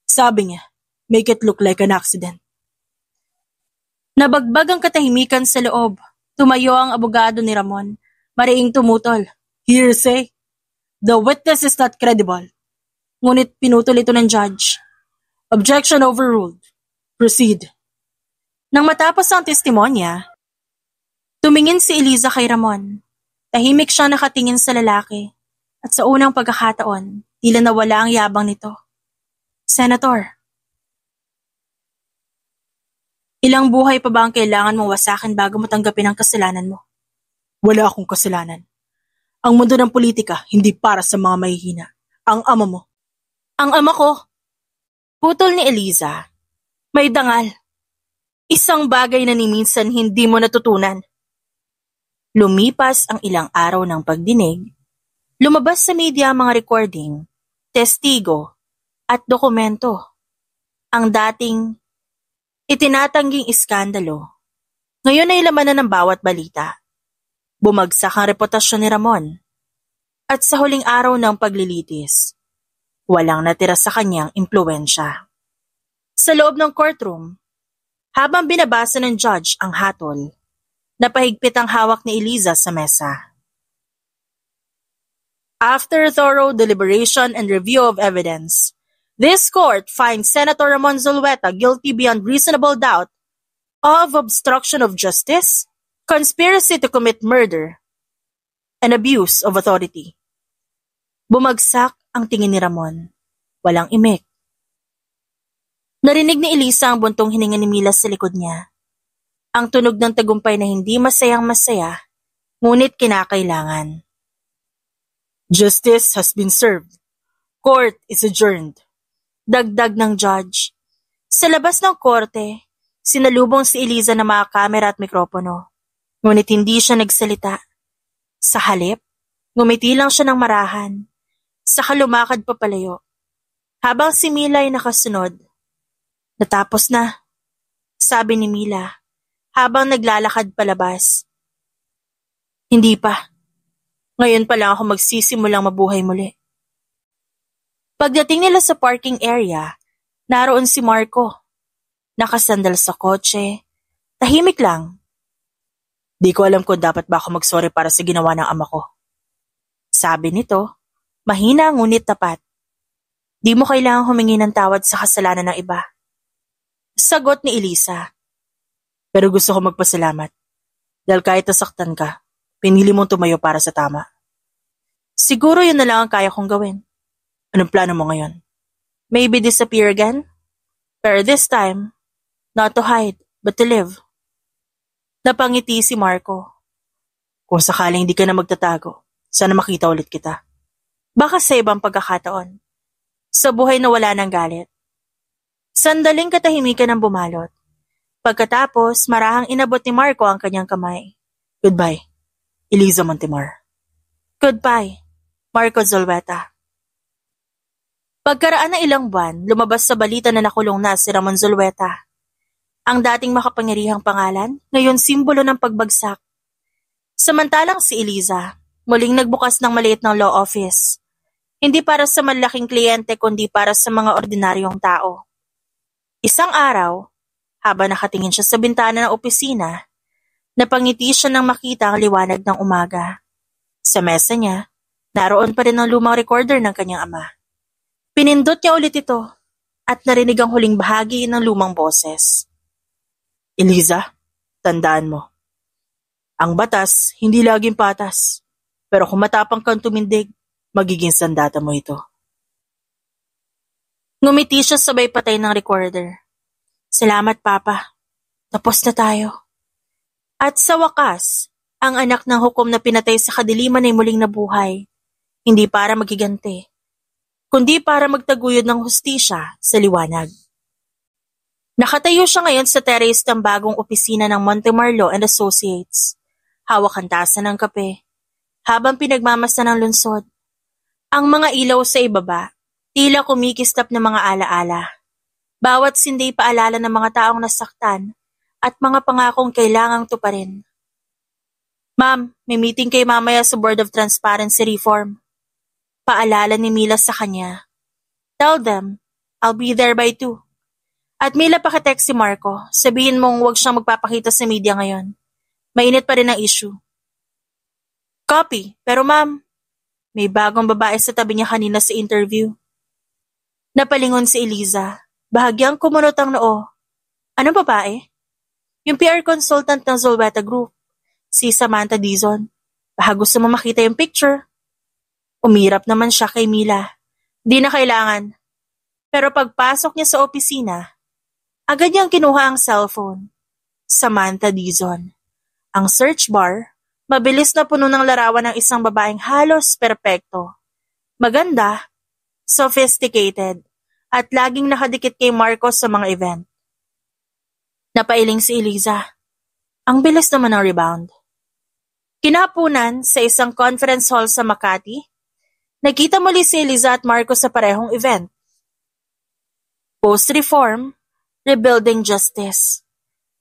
S1: Sabi niya, make it look like an accident." Nabagbag ang katahimikan sa loob. Tumayo ang abogado ni Ramon. Mariing tumutol. "Hearsay. The witness is not credible." Ngunit pinutol ito ng judge. "Objection overruled. Proceed." Nang matapos ang testimonya, tumingin si Eliza kay Ramon. Tahimik siyang nakatingin sa lalaki, at sa unang pagkakataon, tila nawala ang yabang nito. "Senator, ilang buhay pa ba ang kailangan mong wasakin bago mo tanggapin ang kasalanan mo?" "Wala akong kasalanan. Ang mundo ng politika hindi para sa mga mahihina. Ang ama mo." "Ang ama ko?" Putol ni Eliza. "May dangal. Isang bagay na ni minsan hindi mo natutunan." Lumipas ang ilang araw ng pagdinig. Lumabas sa media ang mga recording, testigo, at dokumento. Ang dating itinatangging iskandalo, ngayon ay laman na ng bawat balita. Bumagsak ang reputasyon ni Ramon. At sa huling araw ng paglilitis, walang natira sa kanyang impluwensya. Sa loob ng courtroom, habang binabasa ng judge ang hatol, napahigpit ang hawak ni Eliza sa mesa. After thorough deliberation and review of evidence, this court finds Senator Ramon Zulueta guilty beyond reasonable doubt of obstruction of justice, conspiracy to commit murder, and abuse of authority. Bumagsak ang tingin ni Ramon. Walang imik. Narinig ni Eliza ang buntong hininga ni Mila sa likod niya. Ang tunog ng tagumpay na hindi masayang-masaya, ngunit kinakailangan. Justice has been served. Court is adjourned. Dagdag ng judge. Sa labas ng korte, sinalubong si Eliza ng mga kamera at mikropono. Ngunit hindi siya nagsalita. Sa halip, ngumiti lang siya ng marahan. Saka lumakad papalayo. Habang si Mila ay nakasunod. Natapos na, sabi ni Mila, habang naglalakad palabas. Hindi pa. Ngayon pa lang ako magsisimulang mabuhay muli. Pagdating nila sa parking area, naroon si Marco. Nakasandal sa kotse, tahimik lang. Di ko alam kung dapat ba ako magsorry para sa ginawa ng ama ko. Sabi nito, mahina ngunit tapat. Di mo kailangang humingi ng tawad sa kasalanan ng iba. Sagot ni Eliza. Pero gusto ko magpasalamat. Dahil kahit nasaktan ka, pinili mong tumayo para sa tama. Siguro yun na lang ang kaya kong gawin. Anong plano mo ngayon? Maybe disappear again? Pero this time, not to hide, but to live. Napangiti si Marco. Kung sakaling di ka na magtatago, sana makita ulit kita. Baka sa ibang pagkakataon. Sa buhay na wala ng galit. Sandaling katahimikan ang bumalot. Pagkatapos, marahang inabot ni Marco ang kanyang kamay. Goodbye, Eliza Montemor. Goodbye, Marco Zulueta. Pagkaraan ng ilang buwan, lumabas sa balita na nakulong na si Ramon Zulueta. Ang dating makapangyarihang pangalan, ngayon simbolo ng pagbagsak. Samantalang si Eliza, muling nagbukas ng maliit ng law office. Hindi para sa malaking kliyente kundi para sa mga ordinaryong tao. Isang araw, habang nakatingin siya sa bintana ng opisina, napangiti siya nang makita ang liwanag ng umaga. Sa mesa niya, naroon pa rin ang lumang recorder ng kanyang ama. Pinindot niya ulit ito at narinig ang huling bahagi ng lumang boses. Eliza, tandaan mo. Ang batas hindi laging patas, pero kung matapang kang tumindig, magiging sandata mo ito. Ngumiti siya sabay patay ng recorder. Salamat, Papa. Tapos na tayo. At sa wakas, ang anak ng hukom na pinatay sa kadiliman ay muling nabuhay. Hindi para magiganti, kundi para magtaguyod ng hustisya sa liwanag. Nakatayo siya ngayon sa terrace ng bagong opisina ng Montemor Law and Associates. Hawak ang tasa ng kape, habang pinagmamasa ng lungsod. Ang mga ilaw sa ibaba, tila kumikislap ng mga alaala. Bawat sinday paalala ng mga taong nasaktan at mga pangakong kailangang tuparin. Ma'am, may meeting kay mamaya sa Board of Transparency Reform. Paalala ni Mila sa kanya. Tell them, I'll be there by 2. At Mila pakitext si Marco, sabihin mong huwag siyang magpapakita sa media ngayon. Mainit pa rin ang issue. Copy, pero ma'am, may bagong babae sa tabi niya kanina sa interview. Napalingon si Eliza, bahagyang kumunot ang noo. Anong babae? Yung PR consultant ng Zulueta Group, si Samantha Dizon. Baka gusto mo makita yung picture. Umirap naman siya kay Mila. Di na kailangan. Pero pagpasok niya sa opisina, agad niyang kinuha ang cellphone. Samantha Dizon. Ang search bar, mabilis na puno ng larawan ng isang babaeng halos perpekto. Maganda, sophisticated, at laging nakadikit kay Marcos sa mga event. Napailing si Eliza. Ang bilis naman ng rebound. Kinahaponan sa isang conference hall sa Makati, Nakita muli si Eliza at Marco sa parehong event. Post-reform, rebuilding justice.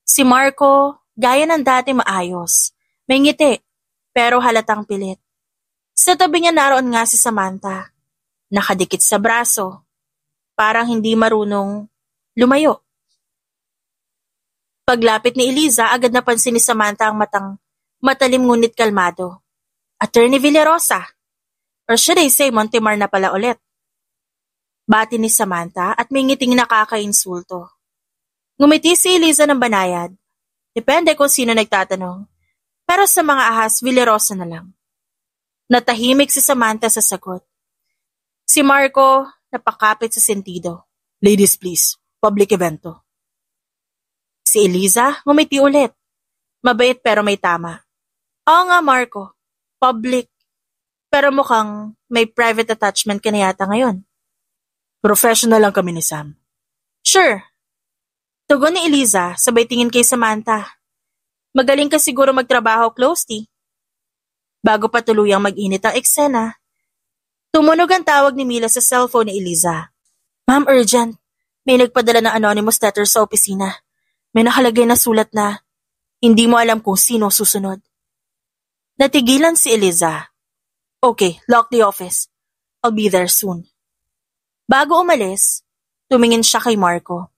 S1: Si Marco, gaya ng dati maayos. May ngiti, pero halatang pilit. Sa tabi niya naroon nga si Samantha. Nakadikit sa braso. Parang hindi marunong lumayo. Paglapit ni Eliza, agad napansin ni Samantha ang matalim ngunit kalmado. Attorney Villarosa. Or should I say Montemar na pala ulit. Bati ni Samantha at may ngiting nakakainsulto. Ngumiti si Eliza ng banayad. Depende kung sino nagtatanong. Pero sa mga ahas, Villarosa na lang. Natahimik si Samantha sa sagot. Si Marco napakapit sa sentido. Ladies please, public event to. Si Eliza ngumiti ulit. Mabait pero may tama. Oo nga Marco, public. Pero mukhang may private attachment ka na yata ngayon. Professional lang kami ni Sam. Sure. Tugon ni Eliza, sabay tingin kay Samantha. Magaling ka siguro magtrabaho closely. Bago pa tuluyang mag-init ang eksena, tumunog ang tawag ni Mila sa cellphone ni Eliza. Ma'am, urgent. May nagpadala ng anonymous letter sa opisina. May nakalagay na sulat na hindi mo alam kung sino susunod. Natigilan si Eliza. Okay, lock the office. I'll be there soon. Bago umalis, tumingin siya kay Marco.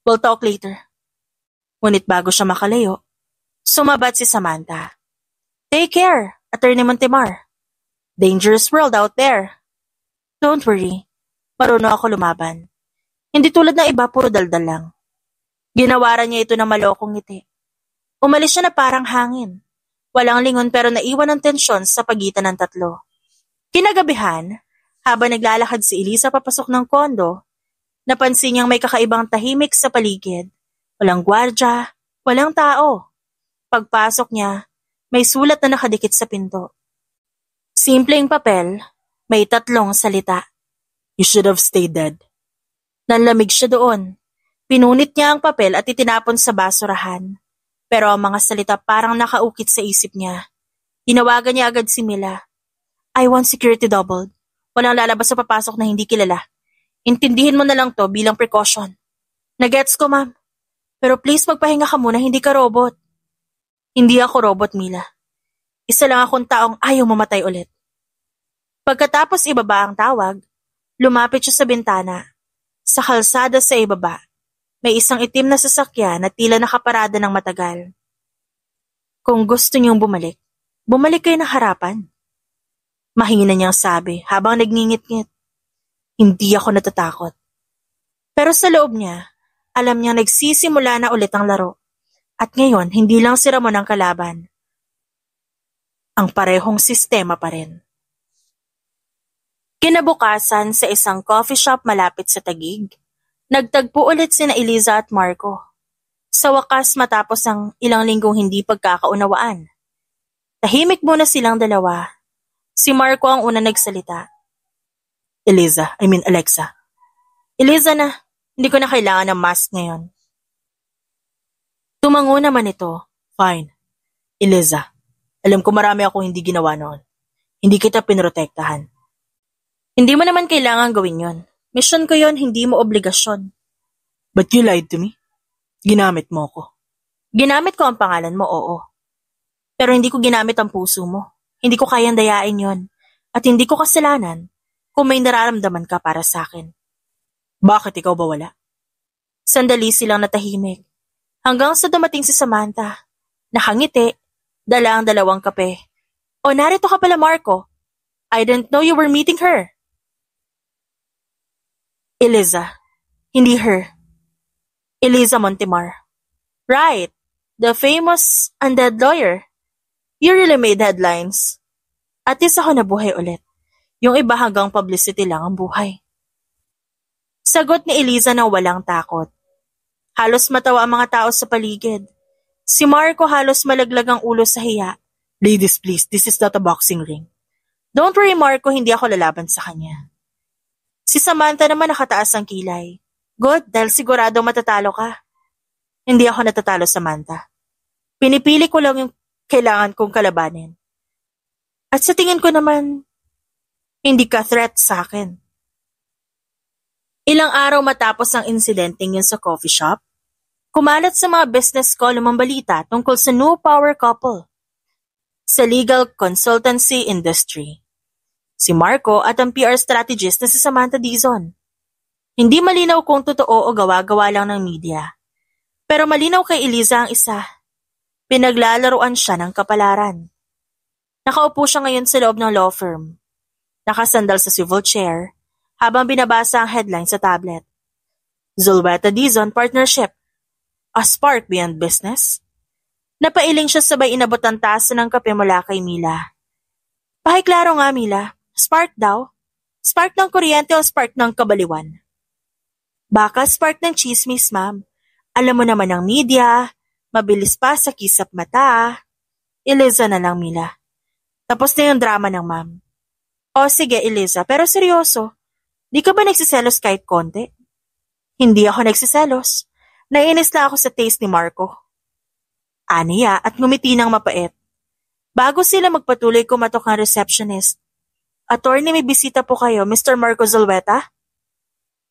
S1: We'll talk later. Ngunit bago siya makalayo, sumabat si Samantha. Take care, Attorney Montemar. Dangerous world out there. Don't worry, marunong ako lumaban. Hindi tulad ng iba, puro daldal lang. Ginawaran niya ito ng malokong ngiti. Umalis siya na parang hangin. Walang lingon pero naiwan ng tensyon sa pagitan ng tatlo. Kinagabihan, habang naglalakad si Eliza papasok ng kondo, napansin niyang may kakaibang tahimik sa paligid. Walang gwardya, walang tao. Pagpasok niya, may sulat na nakadikit sa pinto. Simpleng papel, may 3 salita. You should have stayed dead. Nanlamig siya doon. Pinunit niya ang papel at itinapon sa basurahan. Pero ang mga salita parang nakaukit sa isip niya. Tinawagan niya agad si Mila. I want security doubled. Walang lalabas sa papasok na hindi kilala. Intindihin mo na lang to bilang precaution. Nagets ko, ma'am. Pero please magpahinga ka muna, hindi ka robot. Hindi ako robot, Mila. Isa lang akong taong ayaw mamatay ulit. Pagkatapos ibaba ang tawag, lumapit siya sa bintana. Sa kalsada sa ibaba, may isang itim na sasakyan na tila nakaparada ng matagal. Kung gusto niyong bumalik, bumalik kayo ng harapan. Mahina niyang sabi habang nagngingit-ngit. Hindi ako natatakot. Pero sa loob niya, alam niyang nagsisimula na ulit ang laro. At ngayon, hindi lang si Ramon ang kalaban. Ang parehong sistema pa rin. Kinabukasan sa isang coffee shop malapit sa Taguig, nagtagpo ulit sina Eliza at Marco. Sa wakas matapos ang ilang linggong hindi pagkakaunawaan. Tahimik muna silang dalawa. Si Marco ang una nagsalita. Alexa. Eliza na, hindi ko na kailangan ng mask ngayon. Tumango naman ito. Fine. Eliza, alam ko marami akong hindi ginawa noon. Hindi kita pinrotektahan. Hindi mo naman kailangan gawin yon. Mission ko yon, hindi mo obligasyon. But you lied to me. Ginamit mo ko. Ginamit ko ang pangalan mo, oo. Pero hindi ko ginamit ang puso mo. Hindi ko kayang dayain yon. At hindi ko kasalanan kung may nararamdaman ka para sa akin. Bakit ikaw ba wala? Sandali silang natahimik. Hanggang sa dumating si Samantha. Nakangiti, dala ang 2 kape. O narito ka pala, Marco. I didn't know you were meeting her. Eliza. Hindi her. Eliza Montemar. Right. The famous undead lawyer. You really made headlines. At least ako nabuhay ulit. Yung iba hanggang publicity lang ang buhay. Sagot ni Eliza na walang takot. Halos matawa ang mga tao sa paligid. Si Marco halos malaglag ang ulo sa hiya. Ladies please, this is not a boxing ring. Don't worry Marco, hindi ako lalaban sa kanya. Si Samantha naman nakataas ang kilay. Good, dahil sigurado matatalo ka. Hindi ako natatalo, Samantha. Pinipili ko lang yung kailangan kong kalabanin. At sa tingin ko naman, Hindi ka threat sa akin. Ilang araw matapos ang insidenteng yun sa coffee shop, kumalat sa mga business column ang balita tungkol sa new power couple sa legal consultancy industry. Si Marco at ang PR strategist na si Samantha Dizon. Hindi malinaw kung totoo o gawa-gawa lang ng media. Pero malinaw kay Eliza ang isa. Pinaglalaroan siya ng kapalaran. Nakaupo siya ngayon sa loob ng law firm. Nakasandal sa swivel chair habang binabasa ang headline sa tablet. Zulweta Dizon Partnership. A spark beyond business? Napailing siya sabay inabot ang tasa ng kape mula kay Mila. Pakiklaro nga, Mila. Spark daw? Spark ng kuryente o spark ng kabaliwan? Baka spark ng chismis, ma'am. Alam mo naman ang media, mabilis pa sa kisap mata. Eliza na lang, Mila. Tapos na yung drama ng ma'am. O sige, Eliza, pero seryoso. Di ka ba nagsiselos kahit konti? Hindi ako nagsiselos. Nainis na ako sa taste ni Marco. Aniya at ngumiti ng mapait. Bago sila magpatuloy, kumatok ang receptionist. Attorney, may bisita po kayo, Mr. Marco Zulweta?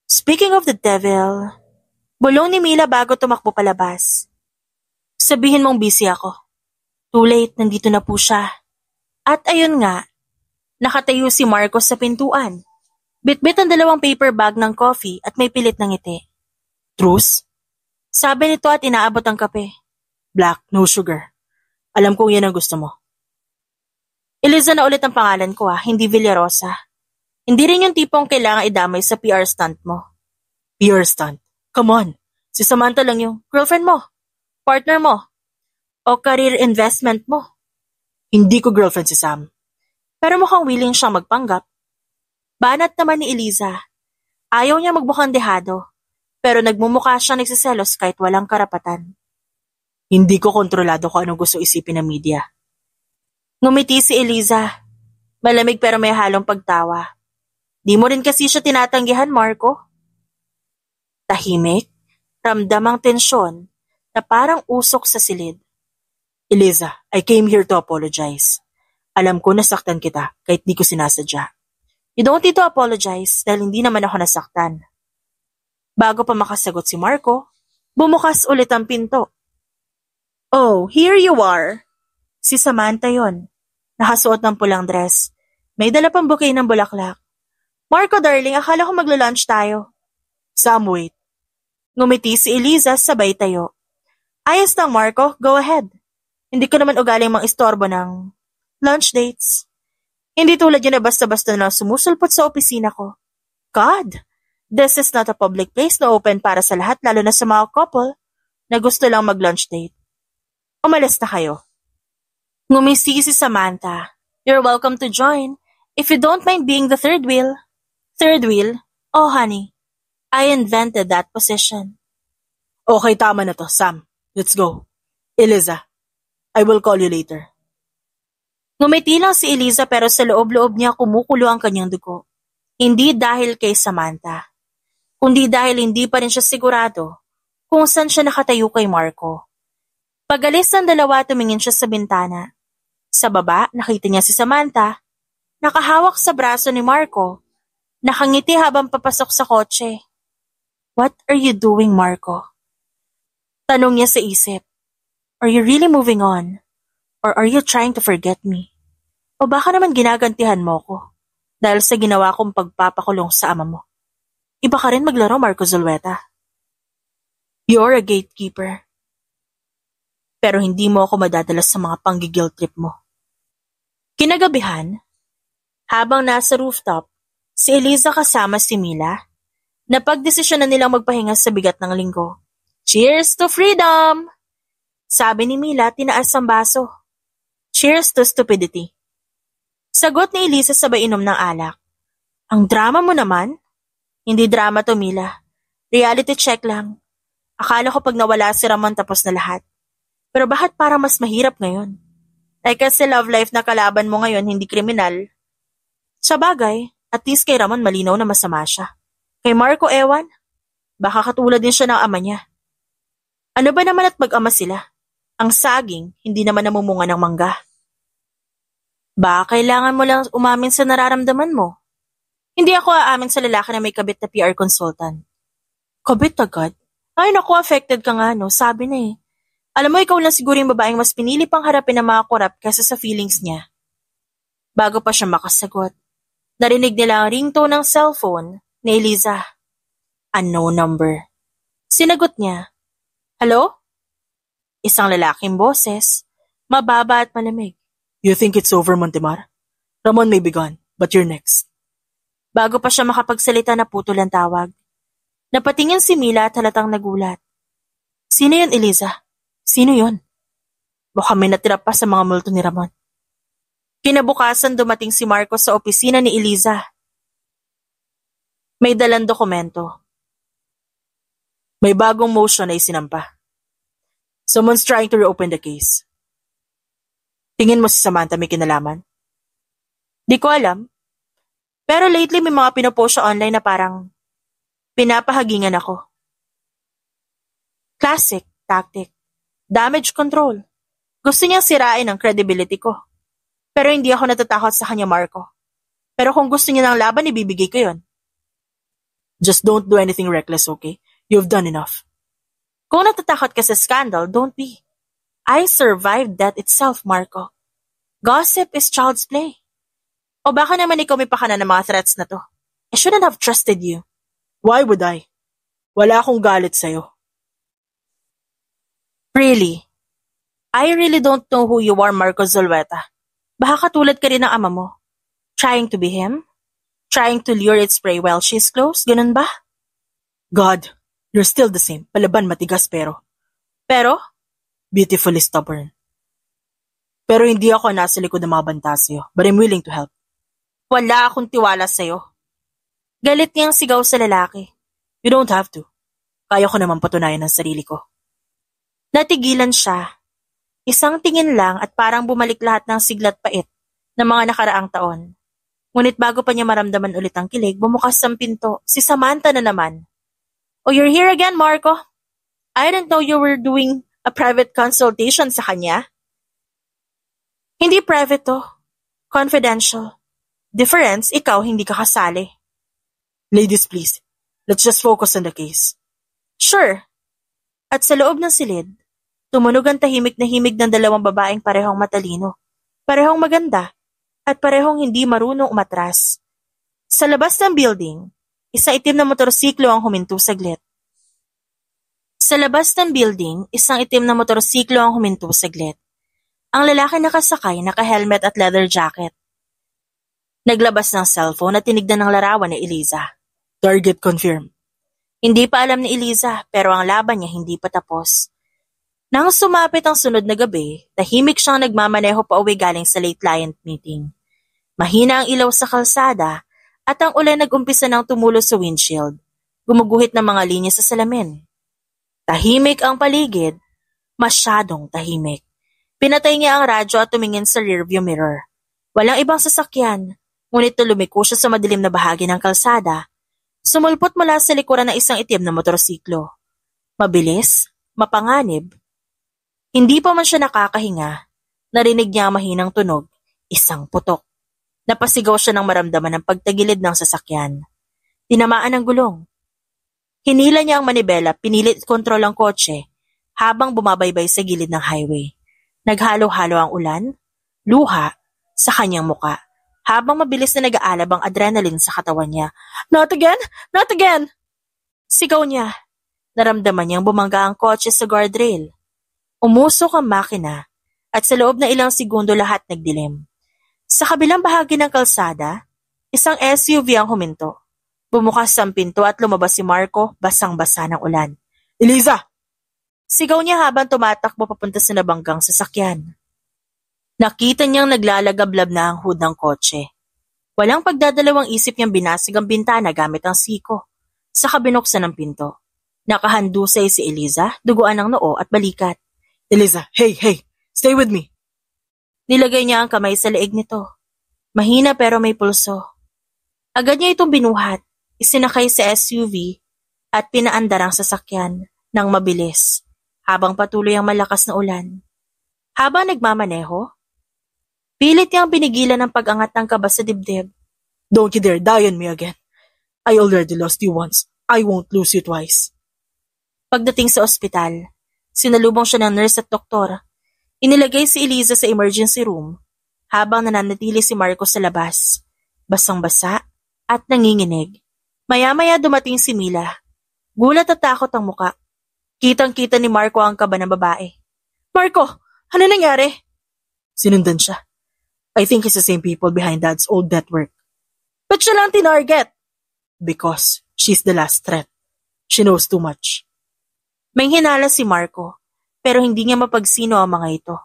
S1: Speaking of the devil, bulong ni Mila bago tumakbo palabas. Sabihin mong busy ako. Too late, nandito na po siya. At ayun nga, nakatayo si Marco sa pintuan. Bitbit ang dalawang paper bag ng coffee at may pilit ng ngiti. Truce? Sabi nito at inaabot ang kape. Black, no sugar. Alam kong yan ang gusto mo. Eliza na ulit ang pangalan ko hindi Villarosa. Hindi rin yung tipong kailangan idamay sa PR stunt mo. PR stunt? Come on. Si Samantha lang yung girlfriend mo, partner mo, o career investment mo. Hindi ko girlfriend si Sam. Pero mukhang willing siyang magpanggap. Banat naman ni Eliza. Ayaw niya magmukhang dehado, pero nagmumukha siyang nagsiselos kahit walang karapatan. Hindi ko kontrolado kung anong gusto isipin ng media. Ngumiti si Eliza. Malamig pero may halong pagtawa. Di mo rin kasi siya tinatanggihan, Marco. Tahimik, ramdam ang tensyon na parang usok sa silid. Eliza, I came here to apologize. Alam ko nasaktan kita kahit di ko sinasadya. You don't need to apologize dahil hindi naman ako nasaktan. Bago pa makasagot si Marco, bumukas ulit ang pinto. Oh, here you are. Si Samantha yon. Nakasuot ng pulang dress. May dala pang bouquet ng bulaklak. Marco darling, akala ko maglo-lunch tayo. Sam, wait. Ngumiti si Eliza sabay tayo. Ayos lang Marco, go ahead. Hindi ko naman ugaling mang-istorbo ng lunch dates. Hindi tulad yun na basta-basta na sumusulpot sa opisina ko. God, this is not a public place na open para sa lahat lalo na sa mga couple na gusto lang mag-lunch date. Umalis na kayo. Ngumisi si Samantha. You're welcome to join if you don't mind being the third wheel. Third wheel? Oh honey, I invented that position. Okay, tama na to, Sam. Let's go. Eliza, I will call you later. Ngumiti lang si Eliza pero sa loob-loob niya kumukulo ang kanyang dugo. Hindi dahil kay Samantha, kundi dahil hindi pa rin siya sigurado kung saan siya nakatayo kay Marco. Pag-alis ng dalawa, tumingin siya sa bintana. Sa baba, nakita niya si Samantha, nakahawak sa braso ni Marco, nakangiti habang papasok sa kotse. What are you doing, Marco? Tanong niya sa isip. Are you really moving on? Or are you trying to forget me? O baka naman ginagantihan mo ko dahil sa ginawa kong pagpapakulong sa ama mo. Iba ka rin maglaro, Marco Zulweta. You're a gatekeeper. Pero hindi mo ako madadala sa mga panggigil trip mo. Kinagabihan, habang nasa rooftop, si Eliza kasama si Mila, napagdesisyon na nilang magpahinga sa bigat ng linggo. Cheers to freedom! Sabi ni Mila, tinaas ang baso. Cheers to stupidity. Sagot ni Eliza sabay inom ng alak. Ang drama mo naman? Hindi drama to, Mila. Reality check lang. Akala ko pag nawala si Ramon tapos na lahat. Pero bakit parang mas mahirap ngayon? Like kasi love life na kalaban mo ngayon hindi kriminal. Sa bagay, at least kay Ramon malinaw na masama siya. Kay Marco ewan, baka katulad din siya ng ama niya. Ano ba naman at mag-ama sila? Ang saging, hindi naman namumunga ng mangga. Baka kailangan mo lang umamin sa nararamdaman mo, Hindi ako aamin sa lalaki na may kabit na PR consultant. Kabit agad? Ay naku, affected ka nga no, sabi na eh. Alam mo, ikaw lang siguro yung babaeng mas pinili pang harapin ang mga korap kaysa sa feelings niya. Bago pa siya makasagot, narinig nila ang ringtone ng cellphone ni Eliza. Unknown number. Sinagot niya, "Hello?" Isang lalaking boses, mababa at malamig. You think it's over, Montemar? Ramon may be gone, but you're next. Bago pa siya makapagsalita na putol ang tawag. Napatingin si Mila at halatang nagulat. Sino yun, Eliza? Sino yun? Baka may natira pa sa mga multo ni Ramon. Kinabukasan dumating si Marcos sa opisina ni Eliza. May dalang dokumento. May bagong motion na isinampa. Someone's trying to reopen the case. Tingin mo si Samantha may kinalaman? Di ko alam. Pero lately may mga pinopost siya online na parang pinapahagingan ako. Classic tactic. Damage control. Gusto niyang sirain ang credibility ko. Pero hindi ako natatakot sa kanya, Marco. Pero kung gusto niya ng laban, ibibigay ko yun. Just don't do anything reckless, okay? You've done enough. Kung natatakot ka sa scandal, don't be. I survived that itself, Marco. Gossip is child's play. O baka naman ikaw may pakana ng mga threats na to. I shouldn't have trusted you. Why would I? Wala akong galit sa'yo. Really? I really don't know who you are, Marco Zulueta. Baka katulad ka rin ng ama mo. Trying to be him? Trying to lure its prey while she's close? Ganun ba? God, you're still the same. Palaban matigas pero. Pero? Beautifully stubborn. Pero hindi ako nasa likod ng mga banta sa'yo, but I'm willing to help. Wala akong tiwala sa'yo. Galit niyang sigaw sa lalaki. You don't have to. Kaya ko naman patunayan ang sarili ko. Natigilan siya. Isang tingin lang at parang bumalik lahat ng siglat pait ng mga nakaraang taon. Ngunit bago pa niya maramdaman ulit ang kilig, bumukas ang pinto. Si Samantha na naman. Oh, you're here again, Marco. I didn't know you were doing a private consultation sa kanya. Hindi private to. Confidential. Difference, ikaw hindi ka kasali. Ladies, please. Let's just focus on the case. Sure. At sa loob ng silid, tumunog ang tahimik na himig ng dalawang babaeng parehong matalino, parehong maganda, at parehong hindi marunong umatras. Sa labas ng building, isang itim na motorsiklo ang huminto saglit. Ang lalaki nakasakay, naka-helmet at leather jacket. Naglabas ng cellphone at tinignan ng larawan ni Eliza. Target confirmed. Hindi pa alam ni Eliza, pero ang laban niya hindi pa tapos. Nang sumapit ang sunod na gabi, tahimik siyang nagmamaneho pa uwi galing sa late client meeting. Mahina ang ilaw sa kalsada at ang ulan nag-umpisa ng tumulo sa windshield, gumuguhit ng mga linya sa salamin. Tahimik ang paligid, masyadong tahimik. Pinatay niya ang radyo at tumingin sa rearview mirror. Walang ibang sasakyan, ngunit lumiko siya sa madilim na bahagi ng kalsada. Sumulpot mula sa likuran ng isang itim na motorsiklo. Mabilis, mapanganib. Hindi pa man siya nakakahinga, narinig niya ang mahinang tunog, isang putok. Napasigaw siya nang maramdaman ng pagtagilid ng sasakyan. Tinamaan ang gulong. Hinila niya ang manibela, pinilit kontrol ang kotse, habang bumabaybay sa gilid ng highway. Naghalo-halo ang ulan, luha, sa kanyang muka. Habang mabilis na nag-aalab ang adrenaline sa katawan niya. Not again! Not again! Sigaw niya. Naramdaman niyang bumangga ang kotse sa guardrail. Umusok ang makina at sa loob na ilang segundo lahat nagdilim. Sa kabilang bahagi ng kalsada, isang SUV ang huminto. Bumukas ang pinto at lumabas si Marco, basang-basa ng ulan. Eliza! Sigaw niya habang tumatakbo papunta sa nabanggang sasakyan. Nakita niyang naglalagablab na ang hood ng kotse. Walang pagdadalawang isip niyang binasag ang bintana gamit ang siko. Saka binuksan ang pinto. Nakahandusay si Eliza, duguan ng noo at balikat. Eliza, hey, stay with me. Nilagay niya ang kamay sa leeg nito. Mahina pero may pulso. Agad niya itong binuhat, isinakay sa SUV at pinaandar ang sasakyan ng mabilis habang patuloy ang malakas na ulan. Habang nagmamaneho, pilit niyang pinigilan ang pag-angat ng kaba sa dibdib. Don't you dare die on me again. I already lost you once. I won't lose you twice. Pagdating sa ospital, sinalubong siya ng nurse at doktor. Inilagay si Eliza sa emergency room habang nananatili si Marco sa labas, basang-basa at nanginginig. Maya-maya dumating si Mila. Gulat at takot ang muka. Kitang-kita ni Marco ang kaba ng babae. Marco, ano nangyari? Sinundan siya. I think it's the same people behind Dad's old network. Ba't siya lang tinarget? Because she's the last threat. She knows too much. May hinala si Marco, pero hindi niya mapagsino ang mga ito.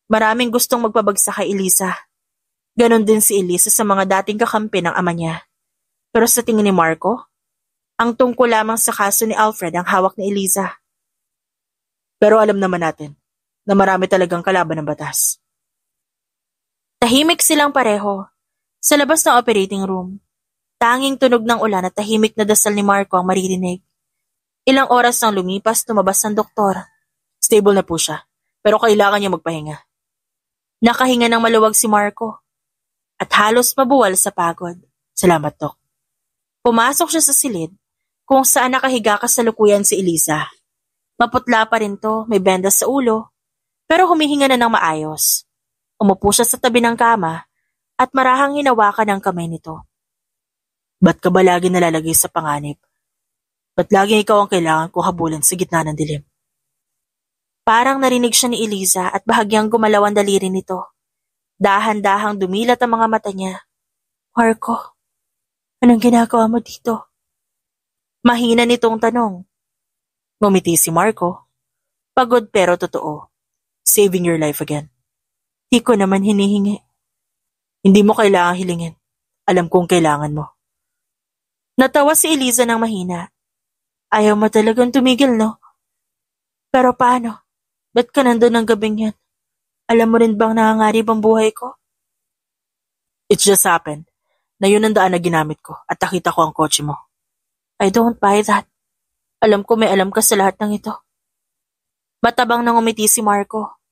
S1: Maraming gustong magpabagsak kay Eliza. Ganon din si Eliza sa mga dating kakampi ng ama niya. Pero sa tingin ni Marco, ang tungkol lamang sa kaso ni Alfred ang hawak ni Eliza. Pero alam naman natin na marami talagang kalaban ng batas. Tahimik silang pareho sa labas ng operating room. Tanging tunog ng ulan at tahimik na dasal ni Marco ang maririnig. Ilang oras nang lumipas, tumabas ng doktor. Stable na po siya, pero kailangan niya magpahinga. Nakahinga ng maluwag si Marco at halos mabuwal sa pagod. Salamat, Dok. Pumasok siya sa silid kung saan nakahiga kasalukuyan si Eliza. Maputla pa rin to, may bendas sa ulo, pero humihinga na ng maayos. Umupo siya sa tabi ng kama at marahang hinawakan ang kamay nito. Ba't ka ba lagi nalalagay sa panganib? Ba't laging ikaw ang kailangan ko habulin sa gitna ng dilim? Parang narinig siya ni Eliza at bahagyang gumalaw ang daliri nito. Dahan-dahang dumilat ang mga mata niya. Marco, anong ginagawa mo dito? Mahina nitong tanong. Ngumiti si Marco. Pagod pero totoo. Saving your life again. Di ko naman hinihingi. Hindi mo kailangang hilingin. Alam kong kailangan mo. Natawa si Eliza ng mahina. Ayaw mo talagang tumigil, no? Pero paano? Ba't ka nandun ng gabing yan? Alam mo rin bang nangangarib ang buhay ko? It just happened na yun ang daan na ginamit ko at nakita ko ang kotse mo. I don't buy that. Alam ko may alam ka sa lahat ng ito. Matabang nang umiti si Marco.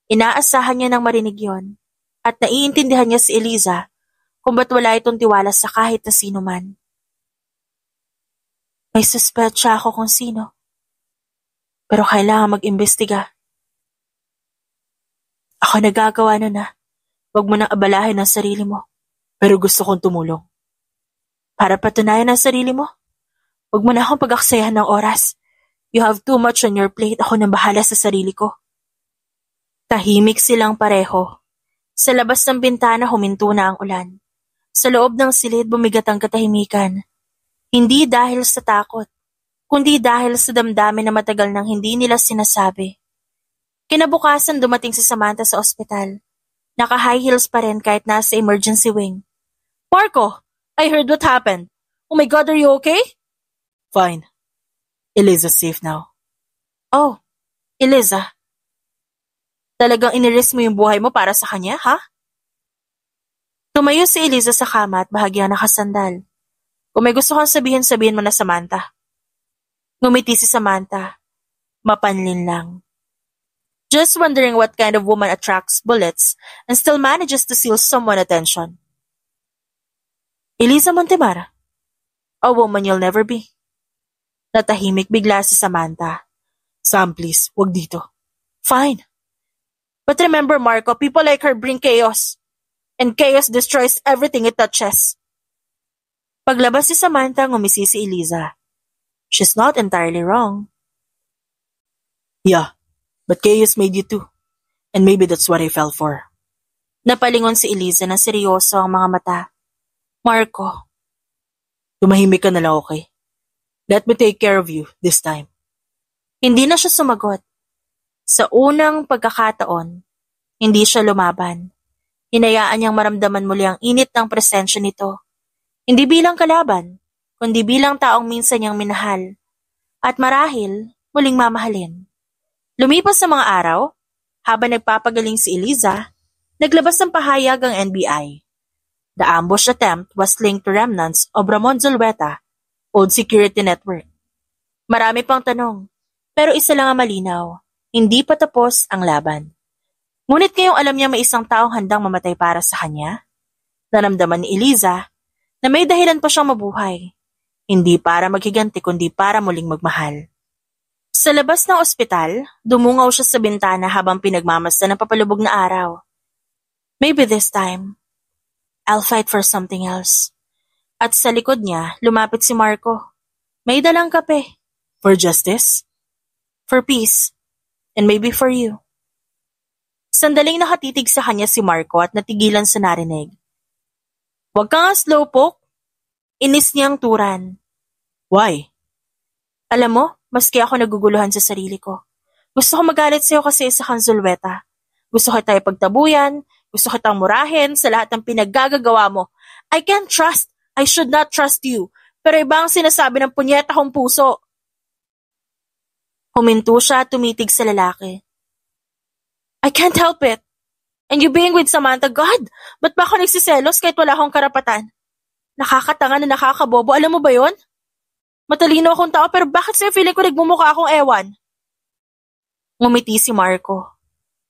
S1: Inaasahan niya nang marinig yon at naiintindihan niya si Eliza kung ba't wala itong tiwala sa kahit na sino man. May suspetsya ako kung sino. Pero kailangan mag-imbestiga. Ako nagagawa na na. Huwag mo nang abalahin ang sarili mo. Pero gusto kong tumulong. Para patunayan ang sarili mo, huwag mo na akong pag-aksayahan ng oras. You have too much on your plate. Ako nang bahala sa sarili ko. Tahimik silang pareho. Sa labas ng bintana huminto na ang ulan. Sa loob ng silid bumigat ang katahimikan. Hindi dahil sa takot, kundi dahil sa damdamin na matagal nang hindi nila sinasabi. Kinabukasan dumating si Samantha sa ospital. Naka-high heels pa rin kahit nasa emergency wing. Marco, I heard what happened. Oh my God, are you okay? Fine. Eliza's safe now. Oh, Eliza. Talagang iniris mo yung buhay mo para sa kanya, ha? Tumayo si Eliza sa kama at bahagyang nakasandal. Kung may gusto kang sabihin, sabihin mo na, Samantha. Ngumiti si Samantha. Mapanlin lang. Just wondering what kind of woman attracts bullets and still manages to steal someone's attention. Eliza Montemar. A woman you'll never be. Natahimik bigla si Samantha. Sam, please, wag dito. Fine. But remember, Marco, people like her bring chaos. And chaos destroys everything it touches. Paglabas si Samantha, ngumisi si Eliza. She's not entirely wrong. Yeah, but chaos made you too. And maybe that's what I fell for. Napalingon si Eliza na seryoso ang mga mata. Marco. Tumahimik ka na lang, okay? Let me take care of you this time. Hindi na siya sumagot. Sa unang pagkakataon, hindi siya lumaban. Hinayaan niyang maramdaman muli ang init ng presensya nito. Hindi bilang kalaban, kundi bilang taong minsan niyang minahal. At marahil, muling mamahalin. Lumipas sa mga araw, habang nagpapagaling si Eliza, naglabas ng pahayag ang NBI. The ambush attempt was linked to remnants of Ramon Zulueta, old security network. Marami pang tanong, pero isa lang ang malinaw, hindi pa tapos ang laban. Ngunit ngayong alam niya may isang taong handang mamatay para sa kanya, naramdaman ni Eliza na may dahilan pa siyang mabuhay. Hindi para maghiganti kundi para muling magmahal. Sa labas ng ospital, dumungaw siya sa bintana habang pinagmamasdan ng papalubog na araw. Maybe this time, I'll fight for something else. At sa likod niya, lumapit si Marco. May dalang kape. For justice? For peace? And maybe for you. Sandaling nakatitig sa kanya si Marco at natigilan sa narinig. Huwag ka nga slowpoke. Inis niyang turan. Why? Alam mo, maski ako naguguluhan sa sarili ko. Gusto ko magalit sa'yo kasi isa kang Zulweta. Gusto ko tayo pagtabuyan, gusto kitang murahin sa lahat ng pinaggagawa mo. I can't trust, I should not trust you. Pero iba ang sinasabi ng punyeta kong puso. Huminto siya at tumitig sa lalaki. I can't help it. And you being with Samantha, God, ba't ba ako nagsiselos kahit wala akong karapatan? Nakakatanga na nakakabobo, alam mo ba yon? Matalino akong tao pero bakit sa'yo feeling ko nagmumukha akong ewan? Ngumiti si Marco.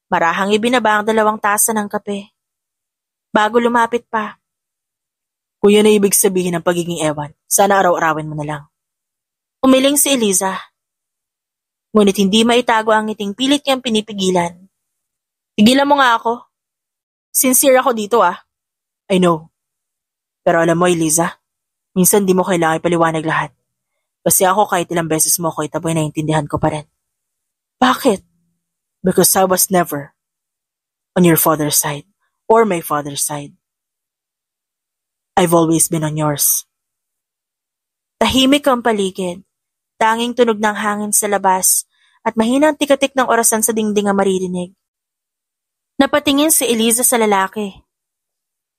S1: Marahang ibinaba ang 2 tasa ng kape. Bago lumapit pa. Kung yan ay ibig sabihin ng pagiging ewan, sana araw-arawin mo na lang. Umiling si Eliza. Ngunit hindi maitago ang ngiting pilit niyang pinipigilan. Tigilan mo nga ako. Sincere ako dito I know. Pero alam mo Eliza, minsan di mo kailangan ipaliwanag lahat. Kasi ako kahit ilang beses mo ako itaboy naiintindihan ko pa rin. Bakit? Because I was never on your father's side or my father's side. I've always been on yours. Tahimik ang paligid. Tanging tunog ng hangin sa labas at mahinang tikatik ng orasan sa dingding ang maririnig. Napatingin si Eliza sa lalaki.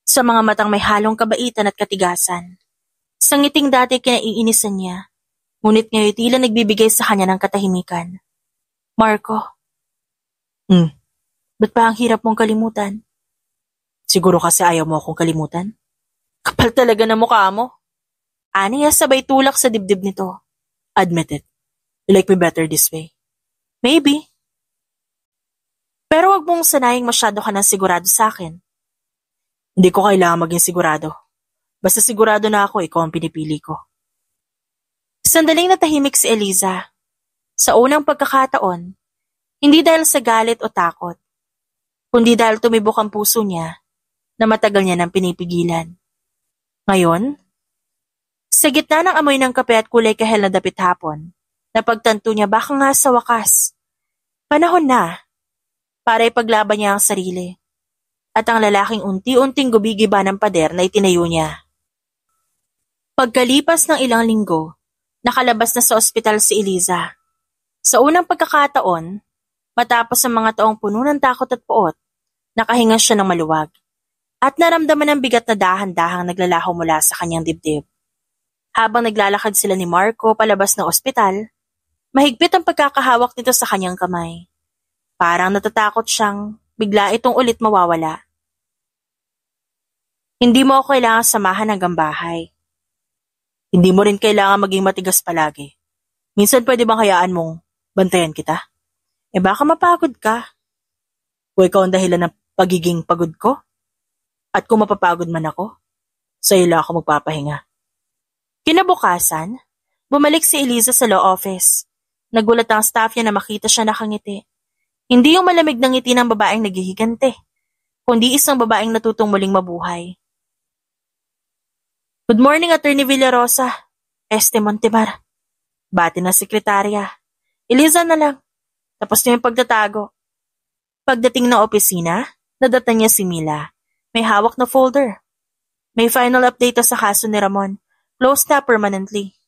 S1: Sa mga matang may halong kabaitan at katigasan. Sa ngiting dati kinaiinisan niya. Ngunit ngayon tila nagbibigay sa kanya ng katahimikan. Marco. Ba't pa ang hirap mong kalimutan? Siguro kasi ayaw mo akong kalimutan? Kapal talaga na mukha mo. Aniya sabay tulak sa dibdib nito. Admit it. You like me better this way. Maybe. Pero wag mong sanaying masyado ka ng sigurado sa akin. Hindi ko kailangan maging sigurado. Basta sigurado na ako, ikaw ang pinipili ko. Sandaling natahimik si Eliza. Sa unang pagkakataon, hindi dahil sa galit o takot, kundi dahil tumibok ang puso niya na matagal niya nang pinipigilan. Ngayon, sa gitna ng amoy ng kape at kulay kahel na dapit hapon, napagtanto niya baka nga sa wakas. Panahon na para ipaglaban niya ang sarili at ang lalaking unti-unting gubigiba ng pader na itinayo niya. Pagkalipas ng ilang linggo, nakalabas na sa ospital si Eliza. Sa unang pagkakataon, matapos ang mga taong puno ng takot at puot, nakahinga siya ng maluwag at naramdaman ang bigat na dahan-dahang naglalaho mula sa kanyang dibdib. Habang naglalakad sila ni Marco palabas ng ospital, mahigpit ang pagkakahawak nito sa kanyang kamay. Parang natatakot siyang bigla itong ulit mawawala. Hindi mo ako kailangan samahan hanggang bahay. Hindi mo rin kailangan maging matigas palagi. Minsan pwede bang hayaan mong bantayan kita? Baka mapagod ka. Kung ikaw ang dahilan ng pagiging pagod ko? At kung mapapagod man ako, sa'yo lang ako magpapahinga. Kinabukasan, bumalik si Eliza sa law office. Nagulat ang staff niya na makita siya nakangiti. Hindi yung malamig na ngiti ng babaeng naghihigante, kundi isang babaeng natutong muling mabuhay. Good morning, Attorney Villarosa. Montemar. Bati na sekretarya. Eliza na lang. Tapos niya yung pagtatago. Pagdating ng opisina, nadata niya si Mila. May hawak na folder. May final update sa kaso ni Ramon. Closed na permanently.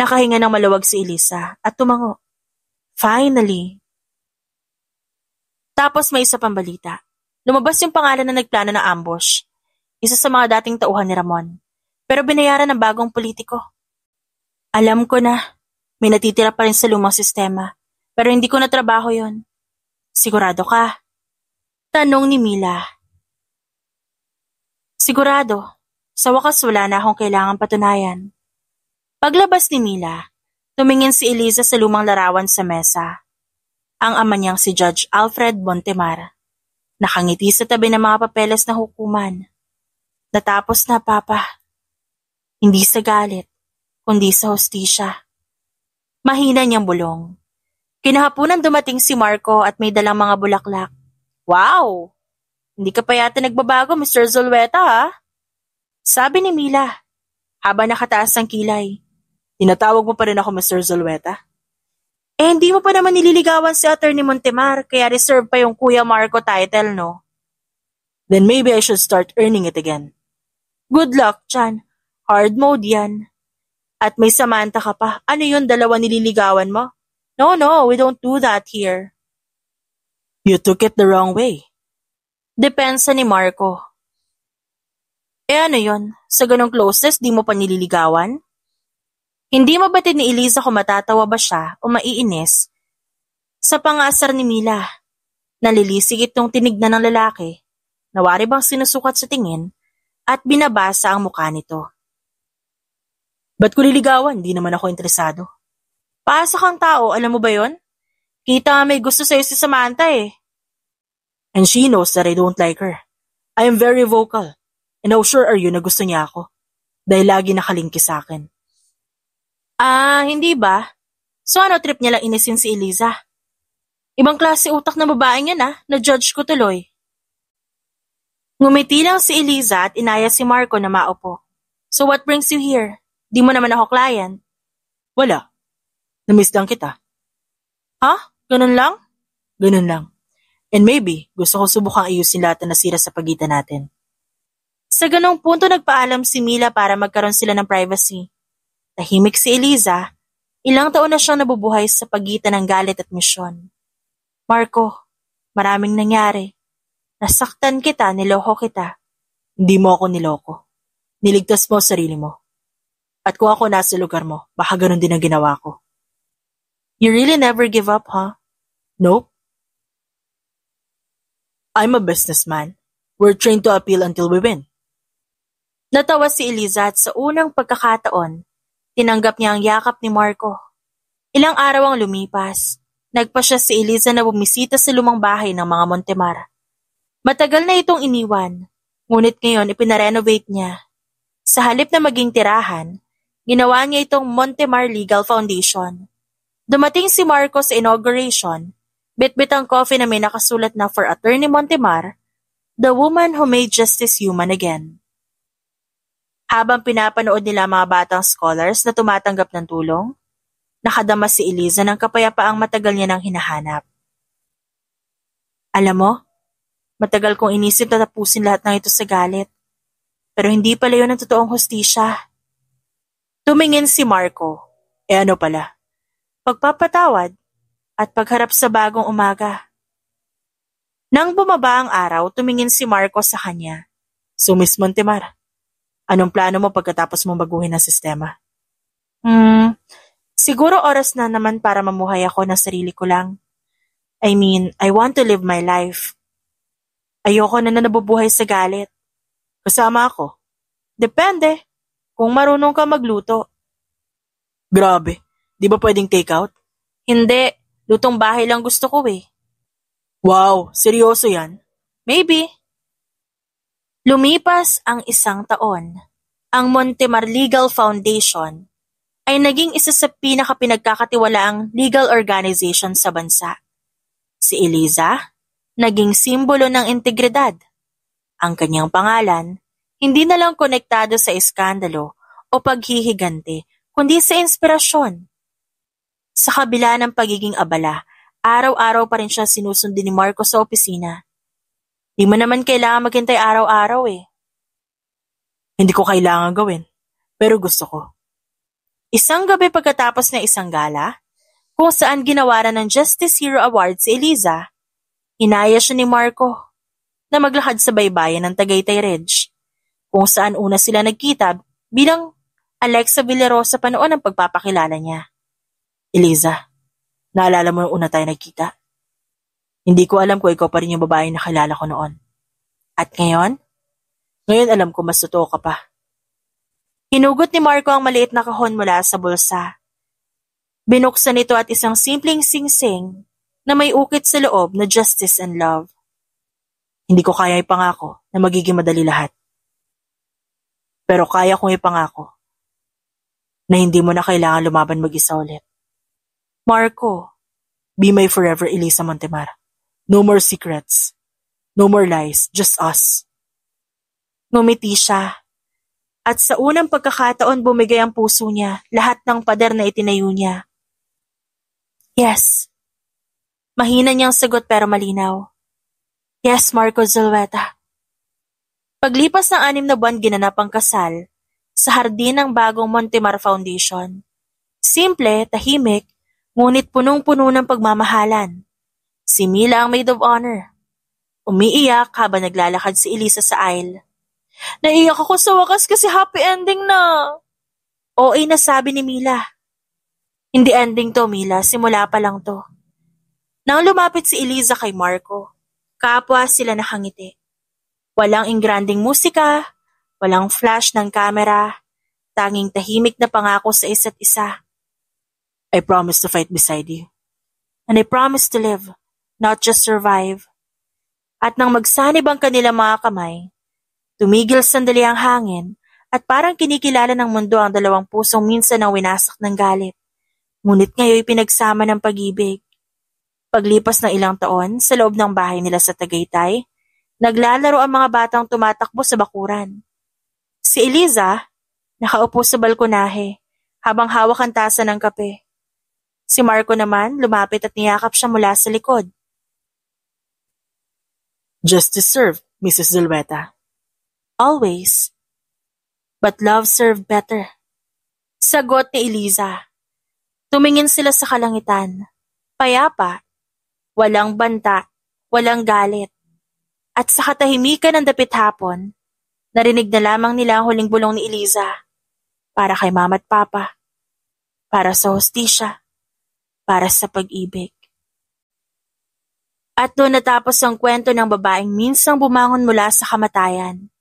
S1: Nakahinga ng maluwag si Eliza at tumango. Finally. Tapos may isa pang balita. Lumabas yung pangalan na nagplano ng ambush. Isa sa mga dating tauhan ni Ramon. Pero binayaran ng bagong politiko. Alam ko na, may natitira pa rin sa lumang sistema. Pero hindi ko na trabaho yon. Sigurado ka? Tanong ni Mila. Sigurado. Sa wakas wala na akong kailangang patunayan. Paglabas ni Mila, tumingin si Eliza sa lumang larawan sa mesa. Ang ama niyang si Judge Alfred Montemar. Nakangiti sa tabi ng mga papeles na hukuman. Natapos na, Papa. Hindi sa galit, kundi sa hustisya. Mahina niyang bulong. Kinahaponan dumating si Marco at may dalang mga bulaklak. Wow! Hindi ka pa yata nagbabago, Mr. Zulueta, ha? Sabi ni Mila, habang nakataas ang kilay. Tinatawag mo pa rin ako Mr. Zulueta? Hindi mo pa naman nililigawan si Attorney Montemar, kaya reserve pa yung Kuya Marco title, no? Then maybe I should start earning it again. Good luck, Chan. Hard mode yan. At may Samantha ka pa. Ano yun, dalawa nililigawan mo? No, we don't do that here. You took it the wrong way. Depensa ni Marco. Ano yun? Sa ganong closeness, di mo pa nililigawan? Hindi mabatid ni Eliza kung matatawa ba siya o maiinis. Sa pangasar ni Mila, nalilisig itong tinignan ng lalaki, nawari bang sinusukat sa tingin, at binabasa ang mukha nito. Ba't ko liligawan? Di naman ako interesado. Paasa kang tao, alam mo ba yon? Kita may gusto sa'yo si Samantha eh. And she knows that I don't like her. I am very vocal. And how sure are you na gusto niya ako? Dahil lagi nakalingki sa akin. Hindi ba? So ano trip niya lang inisin si Eliza? Ibang klase utak na babaeng yan na-judge ko tuloy. Ngumiti lang si Eliza at inaya si Marco na maupo. So what brings you here? Di mo naman ako client. Wala. Namiss lang kita. Ganun lang? Ganun lang. And maybe gusto ko subukang ayusin lahat na nasira sa pagitan natin. Sa ganong punto nagpaalam si Mila para magkaroon sila ng privacy. Tahimik si Eliza, ilang taon na siyang nabubuhay sa pagitan ng galit at misyon. Marco, maraming nangyari. Nasaktan kita, niloko kita. Hindi mo ako niloko. Niligtas mo sarili mo. At kung ako nasa lugar mo, baka ganun din ang ginawa ko. You really never give up, huh? Nope. I'm a businessman. We're trained to appeal until we win. Natawa si Eliza at sa unang pagkakataon, tinanggap niya ang yakap ni Marco. Ilang araw ang lumipas. Nagpa siya si Eliza na bumisita sa lumang bahay ng mga Montemar. Matagal na itong iniwan, ngunit ngayon ipinarenovate niya. Sa halip na maging tirahan, ginawa niya itong Montemar Legal Foundation. Dumating si Marco sa inauguration, bitbit ang coffee na may nakasulat na for Attorney Montemar, the woman who made justice human again. Habang pinapanood nila mga batang scholars na tumatanggap ng tulong, nakadama si Eliza ng kapayapaang matagal niya nang hinahanap. Alam mo, matagal kong inisip na tapusin lahat ng ito sa galit, pero hindi pala yun ang totoong hustisya. Tumingin si Marco, ano pala? Pagpapatawad at pagharap sa bagong umaga. Nang bumaba ang araw, tumingin si Marco sa kanya. So Miss Montemar, anong plano mo pagkatapos mong baguhin ang sistema? Siguro oras na naman para mamuhay ako ng sarili ko lang. I mean, I want to live my life. Ayoko na nabubuhay sa galit. Kasama ako. Depende, kung marunong ka magluto. Grabe, di ba pwedeng take out? Hindi, lutong bahay lang gusto ko eh. Wow, seryoso yan? Maybe. Lumipas ang isang taon. Ang Montemar Legal Foundation ay naging isa sa pinakapinagkakatiwalaang legal organization sa bansa. Si Eliza, naging simbolo ng integridad. Ang kanyang pangalan, hindi na lang konektado sa iskandalo o paghihigante, kundi sa inspirasyon. Sa kabila ng pagiging abala, araw-araw pa rin siya sinusundin ni Marco sa opisina. Di mo naman kailangan maghintay araw-araw eh. Hindi ko kailangan gawin, pero gusto ko. Isang gabi pagkatapos ng isang gala, kung saan ginawaran ng Justice Hero Award si Eliza, inaya siya ni Marco na maglakad sa baybayin ng Tagaytay Ridge, kung saan una sila nagkita bilang Alexa Villarosa pa noon ang pagpapakilala niya. Eliza, naalala mo yung una tayo nagkita? Hindi ko alam kung ikaw pa rin yung babae na kilala ko noon. At ngayon? Ngayon alam ko mas totoo ka pa. Hinugot ni Marco ang maliit na kahon mula sa bulsa. Binuksan ito at isang simpleng singsing na may ukit sa loob na justice and love. Hindi ko kaya ipangako na magiging madali lahat. Pero kaya kong ipangako na hindi mo na kailangan lumaban mag-isa ulit. Marco, be my forever Elisa Montemar. No more secrets. No more lies, just us. Ngumiti siya. At sa unang pagkakataon bumigay ang puso niya, lahat ng pader na itinayo niya. Yes. Mahina niyang sagot pero malinaw. Yes, Marco Zulueta. Paglipas ng 6 na buwan ginanap ang kasal sa hardin ng bagong Montemar Foundation. Simple, tahimik, ngunit punong-puno ng pagmamahalan. Si Mila ang maid of honor. Umiiyak habang naglalakad si Elisa sa aisle. Naiyak ako sa wakas kasi happy ending na. OA na sabi ni Mila. Hindi ending to, Mila. Simula pa lang to. Nang lumapit si Eliza kay Marco, kapwa sila nakangiti. Walang ingranding musika, walang flash ng kamera, tanging tahimik na pangako sa isa't isa. I promise to fight beside you. And I promise to live, not just survive. At nang magsanib ang kanilang mga kamay, tumigil sandali ang hangin at parang kinikilala ng mundo ang dalawang pusong minsan ang winasak ng galit. Ngunit ngayon pinagsama ng pag-ibig. Paglipas ng ilang taon, sa loob ng bahay nila sa Tagaytay, naglalaro ang mga batang tumatakbo sa bakuran. Si Eliza, nakaupo sa balkonahe habang hawak ang tasa ng kape. Si Marco naman lumapit at niyakap siya mula sa likod. Justice served, Mrs. Zulueta. Always. But love served better. Sagot ni Eliza. Tumingin sila sa kalangitan. Payapa. Walang banta. Walang galit. At sa katahimikan ng dapit hapon, narinig na lamang nila ang huling bulong ni Eliza. Para kay mama at papa. Para sa hostisya. Para sa pag-ibig. At doon natapos ang kwento ng babaeng minsang bumangon mula sa kamatayan.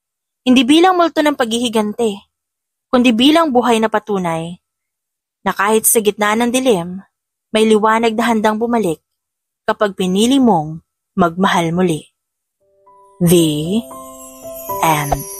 S1: Hindi bilang multo ng paghihigante, kundi bilang buhay na patunay na kahit sa gitna ng dilim, may liwanag na handang bumalik kapag pinili mong magmahal muli. The End.